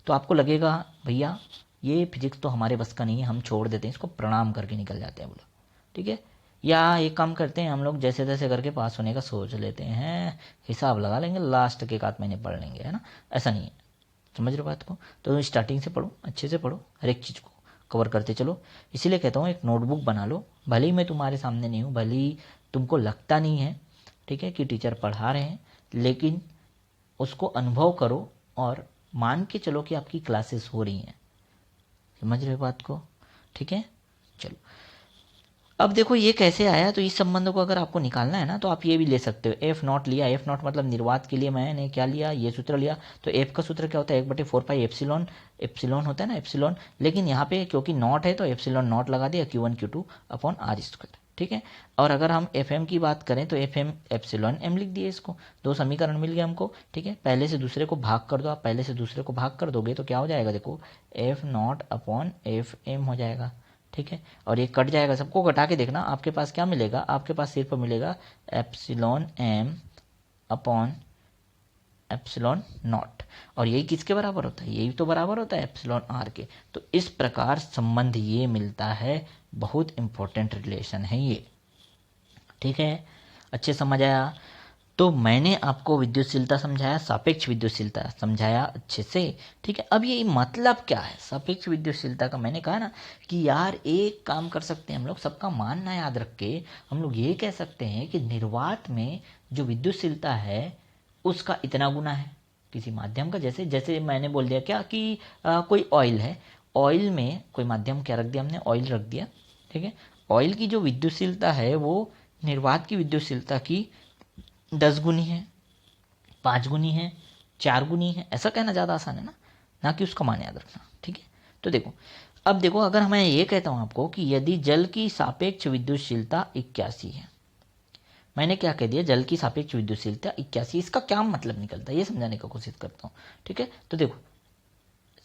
तो आपको लगेगा भैया ये फिजिक्स तो हमारे बस का नहीं है, हम छोड़ देते हैं इसको, प्रणाम करके निकल जाते हैं बोलो। ठीक है, या एक काम करते हैं हम लोग, जैसे तैसे करके पास होने का सोच लेते हैं, हिसाब लगा लेंगे, लास्ट के 1 महीने पढ़ लेंगे, है ना। ऐसा नहीं है, समझ रहे बात को। तो स्टार्टिंग से पढ़ो, अच्छे से पढ़ो, हर एक चीज़ को कवर करते चलो। इसीलिए कहता हूँ एक नोटबुक बना लो, भले ही मैं तुम्हारे सामने नहीं हूँ, भले ही तुमको लगता नहीं है, ठीक है, कि टीचर पढ़ा रहे हैं, लेकिन उसको अनुभव करो और मान के चलो कि आपकी क्लासेस हो रही हैं। समझ रहे बात को? ठीक है, चलो अब देखो ये कैसे आया। तो इस संबंध को अगर आपको निकालना है ना तो आप ये भी ले सकते हो, F0 लिया, F0 मतलब निर्वात के लिए मैंने क्या लिया, ये सूत्र लिया। तो F का सूत्र क्या होता है, 1/4 एप्सिलॉन, एप्सिलॉन होता है ना एप्सिलॉन, लेकिन यहाँ पे क्योंकि नॉट है तो एप्सिलॉन नॉट लगा दिया, Q1 Q2 upon are square. ठीक है, और अगर हम FM की बात करें तो FM एप्सिलॉन M लिख दिए इसको, दो समीकरण मिल गए हमको। ठीक है, पहले से दूसरे को भाग कर दो, आप पहले से दूसरे को भाग कर दोगे तो क्या हो जाएगा, देखो F0 अपॉन FM हो जाएगा। ठीक है, और ये कट जाएगा, सबको घटा के देखना, आपके पास क्या मिलेगा, आपके पास सिर्फ मिलेगा epsilon M upon epsilon naught, और यही किसके बराबर होता है, यही तो बराबर होता है एप्सिलॉन आर के। तो इस प्रकार संबंध ये मिलता है, बहुत इंपॉर्टेंट रिलेशन है ये। ठीक है, अच्छे समझ आया। तो मैंने आपको विद्युतशीलता समझाया, सापेक्ष विद्युतशीलता समझाया अच्छे से। ठीक है, अब ये मतलब क्या है सापेक्ष विद्युतशीलता का? मैंने कहा ना कि यार एक काम कर सकते हैं हम लोग, सबका मानना याद रख के हम लोग ये कह सकते हैं कि निर्वात में जो विद्युतशीलता है उसका इतना गुना है किसी माध्यम का। जैसे जैसे मैंने बोल दिया क्या कि कोई ऑयल है, ऑयल में कोई माध्यम क्या रख दिया हमने, ऑयल रख दिया। ठीक है, ऑयल की जो विद्युतशीलता है वो निर्वात की विद्युतशीलता की 10 गुनी है, 5 गुनी है, 4 गुनी है। ऐसा कहना ज़्यादा आसान है ना कि उसका मान याद रखना। ठीक है, तो देखो, अब देखो, अगर मैं ये कहता हूँ आपको कि यदि जल की सापेक्ष विद्युतशीलता 81 है, मैंने क्या कह दिया, जल की सापेक्ष विद्युतशीलता 81, इसका क्या मतलब निकलता है ये समझाने की कोशिश करता हूँ। ठीक है, तो देखो,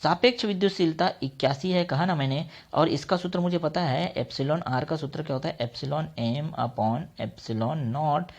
सापेक्ष विद्युतशीलता 81 है कहा ना मैंने, और इसका सूत्र मुझे पता है, एप्सिलॉन आर का सूत्र क्या होता है, epsilon M upon epsilon naught,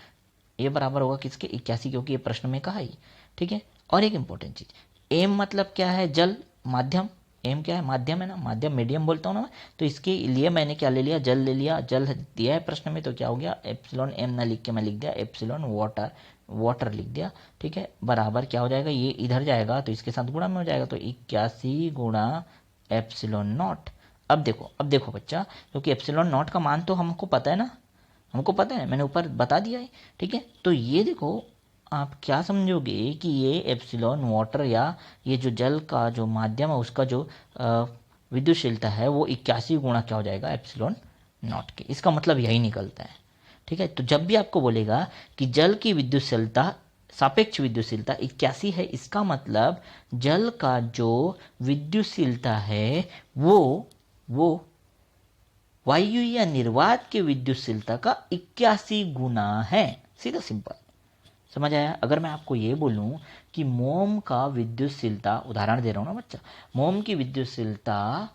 ये बराबर होगा किसके, 81, क्योंकि ये प्रश्न में कहा ही। ठीक है, और एक इंपॉर्टेंट चीज, एम मतलब क्या है, जल, माध्यम। एम क्या है, माध्यम है ना, माध्यम मीडियम बोलता हूँ ना मैं। तो इसके लिए मैंने क्या ले लिया, जल ले लिया। जल दिया है प्रश्न में, तो क्या हो गया, एप्सिलॉन एम ना लिख के मैं लिख दिया एप्सिलॉन वाटर, वाटर लिख दिया। ठीक है, बराबर क्या हो जाएगा, ये इधर जाएगा तो इसके साथ गुणा में हो जाएगा, तो 81 गुणा एप्सिलॉन नॉट। अब देखो बच्चा, क्योंकि एप्सिलॉन नॉट का मान तो हमको पता है ना, हमको पता है, मैंने ऊपर बता दिया है। ठीक है, तो ये देखो, आप क्या समझोगे कि ये एप्सिलॉन वाटर या ये जो जल का जो माध्यम है उसका जो विद्युतशीलता है वो 81 गुणा क्या हो जाएगा, एप्सिलॉन नॉट के। इसका मतलब यही निकलता है। ठीक है, तो जब भी आपको बोलेगा कि जल की विद्युतशीलता, सापेक्ष विद्युतशीलता 81 है, इसका मतलब जल का जो विद्युतशीलता है वो वायु या निर्वात की विद्युतशीलता का 81 गुना है। सीधा सिंपल, समझ आया? अगर मैं आपको ये बोलूं कि मोम का विद्युतशीलता, उदाहरण दे रहा हूं ना बच्चा, मोम की विद्युतशीलता,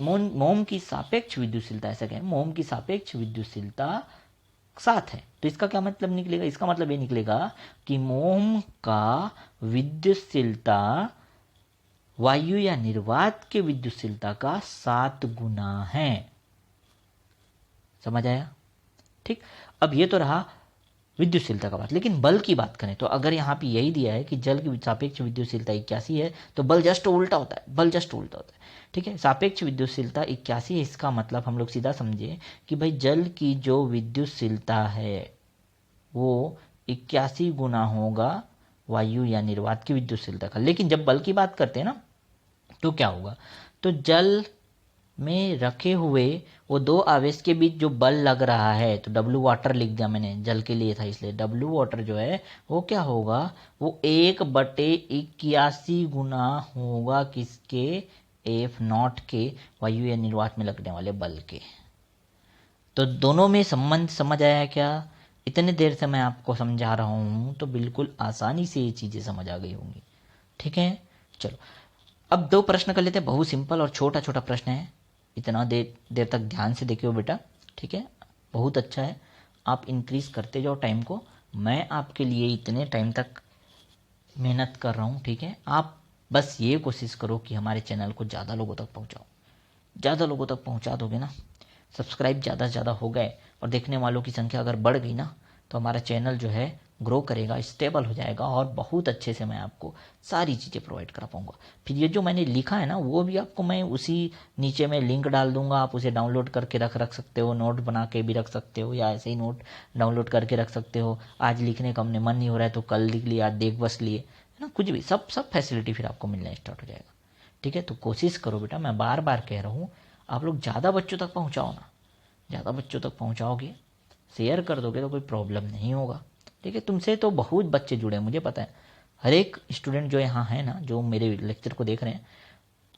मोम की सापेक्ष विद्युतशीलता, ऐसा कहें, मोम की सापेक्ष विद्युतशीलता 7 है, तो इसका क्या मतलब निकलेगा, इसका मतलब ये निकलेगा कि मोम का विद्युतशीलता वायु या निर्वात के विद्युतशीलता का 7 गुना है। समझ आया? ठीक, अब ये तो रहा विद्युतशीलता का बात, लेकिन बल की बात करें तो अगर यहाँ पे यही दिया है कि जल की सापेक्ष विद्युतशीलता 81 है, तो बल जस्ट उल्टा होता है, बल जस्ट उल्टा होता है। ठीक है, सापेक्ष विद्युतशीलता 81 है, इसका मतलब हम लोग सीधा समझे कि भाई जल की जो विद्युतशीलता है वो 81 गुना होगा वायु या निर्वात की विद्युतशीलता का। लेकिन जब बल की बात करते हैं ना, तो क्या होगा, तो जल में रखे हुए वो दो आवेश के बीच जो बल लग रहा है, तो डब्ल्यू वाटर लिख दिया मैंने, जल के लिए था इसलिए डब्ल्यू वाटर जो है वो क्या होगा, वो 1/81 गुना होगा किसके, एफ नॉट के, वायु या निर्वात में लगने वाले बल के। तो दोनों में संबंध समझ आया है क्या? इतने देर से मैं आपको समझा रहा हूँ तो बिल्कुल आसानी से ये चीज़ें समझ आ गई होंगी। ठीक है, चलो अब 2 प्रश्न कर लेते हैं, बहुत सिंपल और छोटा छोटा प्रश्न है। इतना देर तक ध्यान से देखियो बेटा। ठीक है, बहुत अच्छा है, आप इंक्रीज करते जाओ टाइम को। मैं आपके लिए इतने टाइम तक मेहनत कर रहा हूँ। ठीक है, आप बस ये कोशिश करो कि हमारे चैनल को ज़्यादा लोगों तक पहुँचाओ। ज़्यादा लोगों तक पहुँचा दोगे ना, सब्सक्राइब ज़्यादा से ज़्यादा हो गए और देखने वालों की संख्या अगर बढ़ गई ना, तो हमारा चैनल जो है ग्रो करेगा, स्टेबल हो जाएगा और बहुत अच्छे से मैं आपको सारी चीज़ें प्रोवाइड करा पाऊँगा। फिर ये जो मैंने लिखा है ना, वो भी आपको मैं उसी नीचे में लिंक डाल दूंगा, आप उसे डाउनलोड करके रख सकते हो, नोट बना के भी रख सकते हो, या ऐसे ही नोट डाउनलोड करके रख सकते हो। आज लिखने का हमने मन नहीं हो रहा है तो कल लिख लिया, देख बस लिए, है ना, कुछ भी, सब फैसिलिटी फिर आपको मिलना स्टार्ट हो जाएगा। ठीक है, तो कोशिश करो बेटा, मैं बार बार कह रहा हूँ, आप लोग ज़्यादा बच्चों तक पहुँचाओ ना, ज़्यादा बच्चों तक पहुँचाओगे, शेयर कर दोगे तो कोई प्रॉब्लम नहीं होगा। ठीक है, तुमसे तो बहुत बच्चे जुड़े हैं, मुझे पता है, हर एक स्टूडेंट जो यहाँ है ना, जो मेरे लेक्चर को देख रहे हैं,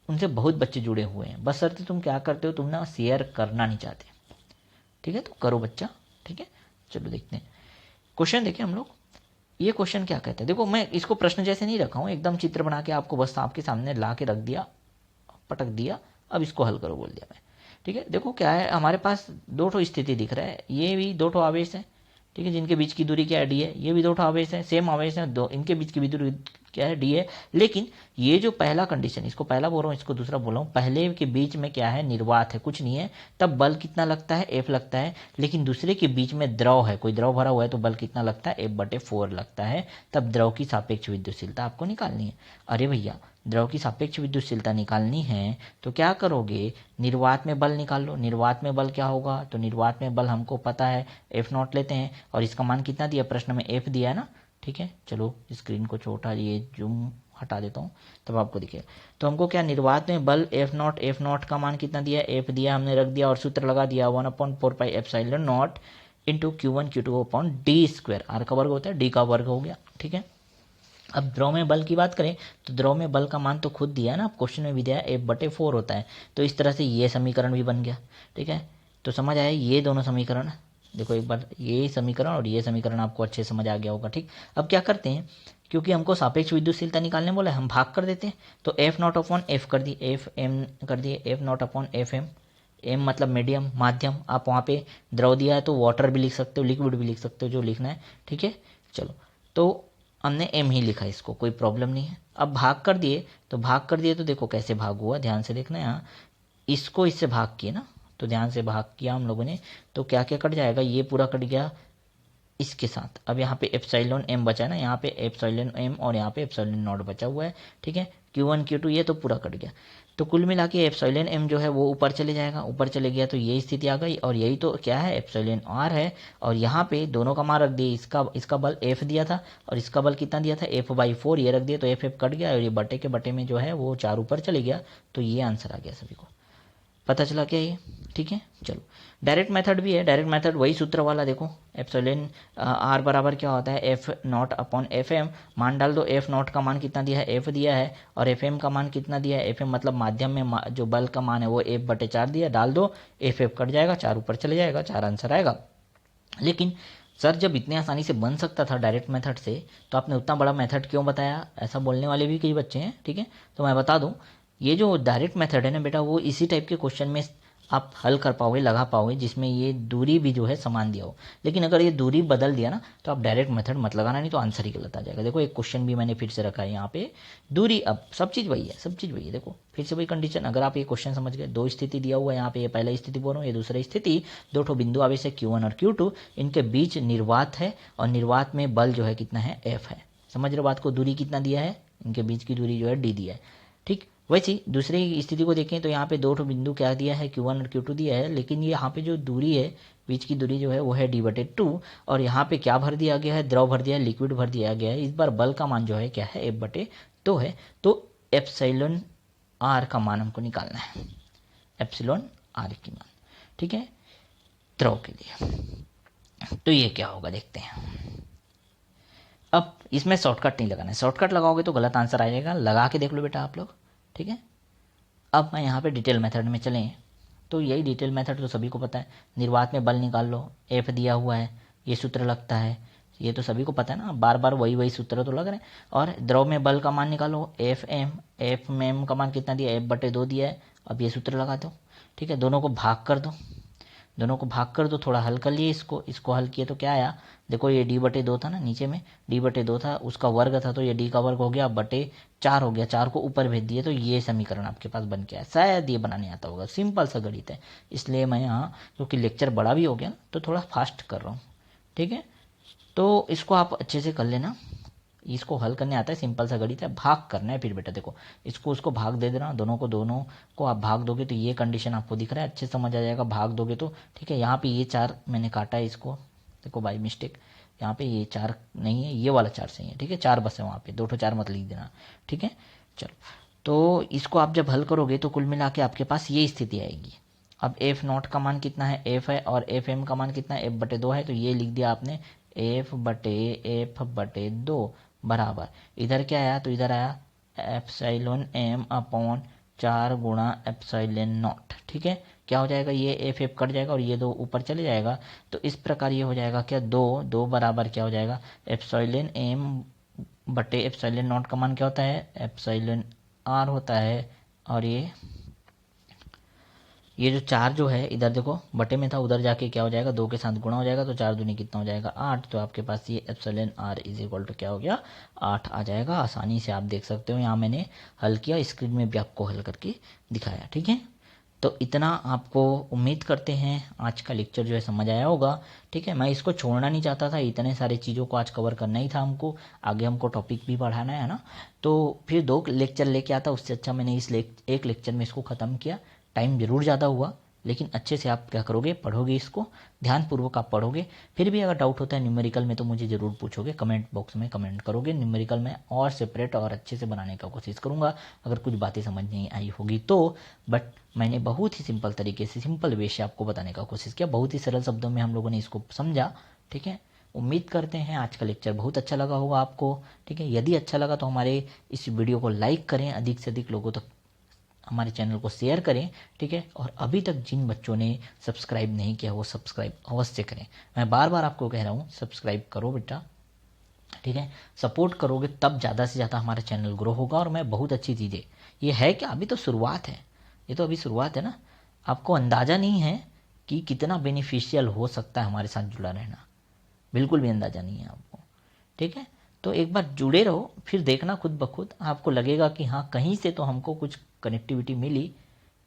उनसे बहुत बच्चे जुड़े हुए हैं। बस शर्त तुम क्या करते हो, तुम ना शेयर करना नहीं चाहते। ठीक है, तो करो बच्चा। ठीक है, चलो देखते हैं क्वेश्चन। देखें हम लोग, ये क्वेश्चन क्या कहते हैं। देखो, मैं इसको प्रश्न जैसे नहीं रखा हूँ, एकदम चित्र बना के आपको बस आपके सामने ला के रख दिया, पटक दिया, अब इसको हल करो बोल दिया मैं। ठीक है, देखो क्या है, हमारे पास 2 ठो स्थिति दिख रहा है, ये भी 2 ठो आवेश है। ठीक है, जिनके बीच की दूरी क्या डी है, ये भी 2 ठो आवेश है, सेम आवेश है, दो इनके बीच की भी दूरी क्या है, डी है। लेकिन ये जो पहला कंडीशन, इसको पहला बोल रहा हूँ, इसको दूसरा बोल रहा हूँ, पहले के बीच में क्या है, निर्वात है, कुछ नहीं है, तब बल कितना लगता है, एफ लगता है। लेकिन दूसरे के बीच में द्रव है, कोई द्रव भरा हुआ है, तो बल कितना लगता है, F/4 लगता है। तब द्रव की सापेक्ष विद्युतशीलता आपको निकालनी है। अरे भैया, द्रव की सापेक्ष विद्युतशीलता निकालनी है तो क्या करोगे, निर्वात में बल निकाल लो। निर्वात में बल क्या होगा, तो निर्वात में बल हमको पता है, F0 लेते हैं, और इसका मान कितना दिया, प्रश्न में F दिया है ना। ठीक है, चलो स्क्रीन को छोटा, ये जूम हटा देता हूँ तब आपको दिखेगा। तो हमको क्या, निर्वात में बल F0 का मान कितना दिया, F दिया, हमने रख दिया और सूत्र लगा दिया 1/4πε0 into Q1 Q2 upon d²। Are का वर्ग होता है, डी का वर्ग हो गया। ठीक है, अब द्रव में बल की बात करें तो द्रव में बल का मान तो खुद दिया है ना, क्वेश्चन में भी दिया है, F/4 होता है। तो इस तरह से ये समीकरण भी बन गया। ठीक है, तो समझ आया, ये दोनों समीकरण देखो एक बार, ये समीकरण और ये समीकरण आपको अच्छे से समझ आ गया होगा। ठीक, अब क्या करते हैं, क्योंकि हमको सापेक्ष विद्युतशीलता निकालने बोला है, हम भाग कर देते हैं। तो F0/F कर दिए, FM कर दिए, F0/FM। एम मतलब मीडियम, माध्यम। आप वहाँ पे द्रव दिया है तो वाटर भी लिख सकते हो, लिक्विड भी लिख सकते हो, जो लिखना है। ठीक है, चलो, तो हमने एम ही लिखा, इसको कोई प्रॉब्लम नहीं है। अब भाग कर दिए, तो भाग कर दिए तो देखो कैसे भाग हुआ, ध्यान से देखना यहाँ, इसको इससे भाग किए ना, तो ध्यान से भाग किया हम लोगों ने, तो क्या क्या कट जाएगा, ये पूरा कट गया इसके साथ। अब यहाँ पे एप्सिलॉन एम बचा है ना, यहाँ पे एप्सिलॉन एम और यहाँ पे एप्सिलॉन नॉट बचा हुआ है। ठीक है, Q1 Q2 ये तो पूरा कट गया। तो कुल मिला के एप्सिलॉन एम जो है वो ऊपर चले जाएगा, ऊपर चले गया तो ये स्थिति आ गई, और यही तो क्या है, एप्सिलॉन आर है। और यहाँ पे दोनों का मान रख दिए, इसका बल एफ दिया था और इसका बल कितना दिया था, F/4, ये रख दिया, तो एफ कट गया और ये बटे के बटे में जो है वो 4 ऊपर चले गया। तो ये आंसर आ गया, सभी को पता चला क्या ये। ठीक है, चलो, डायरेक्ट मेथड भी है। डायरेक्ट मेथड वही सूत्र वाला, देखो एप्सिलॉन आर बराबर क्या होता है, F0/FM। मान डाल दो, F0 का मान कितना दिया है, F दिया है, और FM का मान कितना दिया है, FM मतलब माध्यम में जो बल का मान है वो F/4 दिया, डाल दो, F कट जाएगा, 4 ऊपर चले जाएगा, 4 आंसर आएगा। लेकिन सर जब इतने आसानी से बन सकता था डायरेक्ट मेथड से, तो आपने उतना बड़ा मेथड क्यों बताया, ऐसा बोलने वाले भी कई बच्चे हैं। ठीक है, तो मैं बता दूं, ये जो डायरेक्ट मेथड है ना बेटा, वो इसी टाइप के क्वेश्चन में आप हल कर पाओगे, लगा पाओगे, जिसमें ये दूरी भी जो है समान दिया हो। लेकिन अगर ये दूरी बदल दिया ना, तो आप डायरेक्ट मेथड मत लगाना, नहीं तो आंसर ही गलत आ जाएगा। देखो एक क्वेश्चन भी मैंने फिर से रखा है यहाँ पे, दूरी, अब सब चीज़ वही है, सब चीज़ वही है। देखो फिर से वही कंडीशन, अगर आप ये क्वेश्चन समझ गए, दो स्थिति दिया हुआ है यहाँ पे, ये पहला स्थिति बोल रहा हूँ, ये दूसरा स्थिति, दो ठो बिंदु आवेश है Q1 और Q2, इनके बीच निर्वात है, और निर्वात में बल जो है कितना है, F है। समझ रहे हो बात को, दूरी कितना दिया है, इनके बीच की दूरी जो है D दिया है। ठीक, वैसे दूसरी स्थिति को देखें तो यहाँ पे दो ठो बिंदु क्या दिया है, Q1 और Q2 दिया है, लेकिन ये यहाँ पे जो दूरी है, बीच की दूरी जो है वो है D/2, और यहाँ पे क्या भर दिया गया है, द्रव भर दिया है, लिक्विड भर दिया गया है। इस बार बल का मान जो है क्या है, F/2 है। तो एप्सिलॉन आर का मान हमको निकालना है, एप्सिलॉन आर की मान। ठीक है, द्रव के लिए। तो ये क्या होगा देखते हैं। अब इसमें शॉर्टकट नहीं लगाना है, शॉर्टकट लगाओगे तो गलत आंसर आ जाएगा, लगा के देख लो बेटा आप लोग। ठीक है, अब मैं यहाँ पे डिटेल मेथड में चलें, तो यही डिटेल मेथड तो सभी को पता है, निर्वात में बल निकाल लो, F दिया हुआ है, ये सूत्र लगता है, ये तो सभी को पता है ना, बार बार वही सूत्र तो लग रहे हैं। और द्रव में बल का मान निकालो, F में का मान कितना दिया, F/2 दिया है। अब ये सूत्र लगा दो। ठीक है, दोनों को भाग कर दो, दोनों को भाग कर दो, थोड़ा हल कर लिए इसको हल किए तो क्या आया, देखो ये D/2 था ना, नीचे में D/2 था, उसका वर्ग था, तो ये D का वर्ग हो गया, बटे 4 हो गया, 4 को ऊपर भेज दिए, तो ये समीकरण आपके पास बन गया है। शायद ये बनाने आता होगा, सिंपल सा गणित है, इसलिए मैं यहाँ क्योंकि लेक्चर बड़ा भी हो गया तो थोड़ा फास्ट कर रहा हूँ। ठीक है, तो इसको आप अच्छे से कर लेना, इसको हल करने आता है, सिंपल सा गणित है, भाग करना है। फिर बेटा देखो, इसको उसको भाग दे देना, दोनों को आप भाग दोगे तो ये कंडीशन आपको दिख रहा है, अच्छे समझ आ जाएगा, भाग दोगे तो। ठीक है, यहाँ पे ये 4 मैंने काटा है इसको, देखो बाई मिस्टेक, यहाँ पे ये 4 नहीं है, ये वाला 4 सही है। ठीक है, 4 बस है वहाँ पे, 2 4 मत लिख देना। ठीक है, चलो, तो इसको आप जब हल करोगे तो कुल मिला के आपके पास ये स्थिति आएगी। अब F0 का मान कितना है, F है, और FM का मान कितना है, F/2 है, तो ये लिख दिया आपने, F/2 बराबर, इधर क्या आया, तो इधर आया F/m/4 गुणा F0। ठीक है, क्या हो जाएगा, ये F कट जाएगा और ये 2 ऊपर चले जाएगा, तो इस प्रकार ये हो जाएगा क्या, 2 बराबर क्या हो जाएगा, F/m/0 का मान क्या होता है, F/r होता है, और ये ये जो 4 जो है इधर देखो बटे में था, उधर जाके क्या हो जाएगा, 2 के साथ गुणा हो जाएगा, तो 4 दूनी कितना हो जाएगा 8। तो आपके पास ये epsilon R is equal to क्या हो गया 8 आ जाएगा। आसानी से आप देख सकते हो, यहाँ मैंने हल किया, स्क्रीन में भी आपको हल करके दिखाया। ठीक है, तो इतना आपको उम्मीद करते हैं आज का लेक्चर जो है समझ आया होगा। ठीक है, मैं इसको छोड़ना नहीं चाहता था, इतने सारे चीज़ों को आज कवर करना ही था हमको, आगे हमको टॉपिक भी पढ़ाना है ना, तो फिर 2 लेक्चर लेके आता, उससे अच्छा मैंने इस एक लेक्चर में इसको ख़त्म किया। टाइम ज़रूर ज़्यादा हुआ, लेकिन अच्छे से आप क्या करोगे, पढ़ोगे, इसको ध्यानपूर्वक आप पढ़ोगे। फिर भी अगर डाउट होता है न्यूमेरिकल में तो मुझे ज़रूर पूछोगे, कमेंट बॉक्स में कमेंट करोगे। न्यूमेरिकल में और सेपरेट और अच्छे से बनाने का कोशिश करूँगा, अगर कुछ बातें समझ नहीं आई होगी तो। बट मैंने बहुत ही सिंपल तरीके से, सिंपल वे से आपको बताने का कोशिश किया, बहुत ही सरल शब्दों में हम लोगों ने इसको समझा। ठीक है, उम्मीद करते हैं आज का लेक्चर बहुत अच्छा लगा होगा आपको। ठीक है, यदि अच्छा लगा तो हमारे इस वीडियो को लाइक करें, अधिक से अधिक लोगों तक हमारे चैनल को शेयर करें। ठीक है, और अभी तक जिन बच्चों ने सब्सक्राइब नहीं किया वो सब्सक्राइब अवश्य करें। मैं बार बार आपको कह रहा हूँ सब्सक्राइब करो बेटा। ठीक है, सपोर्ट करोगे तब ज़्यादा से ज़्यादा हमारा चैनल ग्रो होगा। और मैं बहुत अच्छी चीज़ें, ये है कि अभी तो शुरुआत है, ये तो अभी शुरुआत है ना, आपको अंदाज़ा नहीं है कि कितना बेनिफिशियल हो सकता है हमारे साथ जुड़ा रहना, बिल्कुल भी अंदाज़ा नहीं है आपको। ठीक है, तो एक बार जुड़े रहो, फिर देखना खुद ब खुद आपको लगेगा कि हाँ कहीं से तो हमको कुछ कनेक्टिविटी मिली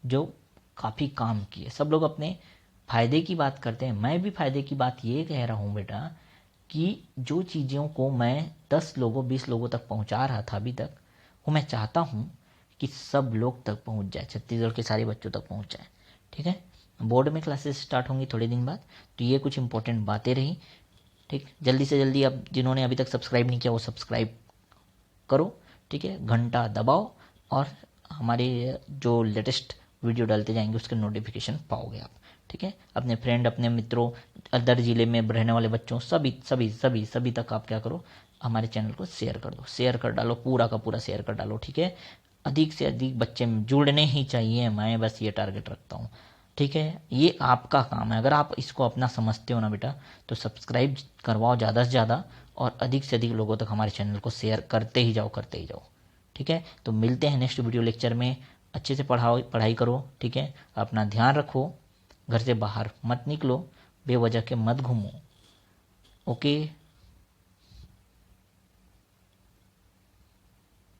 जो काफ़ी काम की है। सब लोग अपने फ़ायदे की बात करते हैं, मैं भी फ़ायदे की बात ये कह रहा हूँ बेटा कि जो चीज़ों को मैं 10 लोगों 20 लोगों तक पहुँचा रहा था अभी तक, वो मैं चाहता हूँ कि सब लोग तक पहुँच जाए, छत्तीसगढ़ के सारे बच्चों तक पहुँच जाए। ठीक है, बोर्ड में क्लासेस स्टार्ट होंगी थोड़े दिन बाद, तो ये कुछ इंपॉर्टेंट बातें रही। ठीक, जल्दी से जल्दी अब जिन्होंने अभी तक सब्सक्राइब नहीं किया वो सब्सक्राइब करो। ठीक है, घंटा दबाओ और हमारे जो लेटेस्ट वीडियो डालते जाएंगे उसके नोटिफिकेशन पाओगे आप। ठीक है, अपने फ्रेंड, अपने मित्रों, अदर ज़िले में रहने वाले बच्चों, सभी सभी सभी सभी तक आप क्या करो, हमारे चैनल को शेयर कर दो, शेयर कर डालो, पूरा का पूरा शेयर कर डालो। ठीक है, अधिक से अधिक बच्चे जुड़ने ही चाहिए, मैं बस ये टारगेट रखता हूँ। ठीक है, ये आपका काम है, अगर आप इसको अपना समझते हो ना बेटा तो सब्सक्राइब करवाओ ज़्यादा से ज़्यादा, और अधिक से अधिक लोगों तक हमारे चैनल को शेयर करते ही जाओ, करते ही जाओ। ठीक है, तो मिलते हैं नेक्स्ट वीडियो लेक्चर में। अच्छे से पढ़ाई करो। ठीक है, अपना ध्यान रखो, घर से बाहर मत निकलो, बेवजह के मत घूमो। ओके।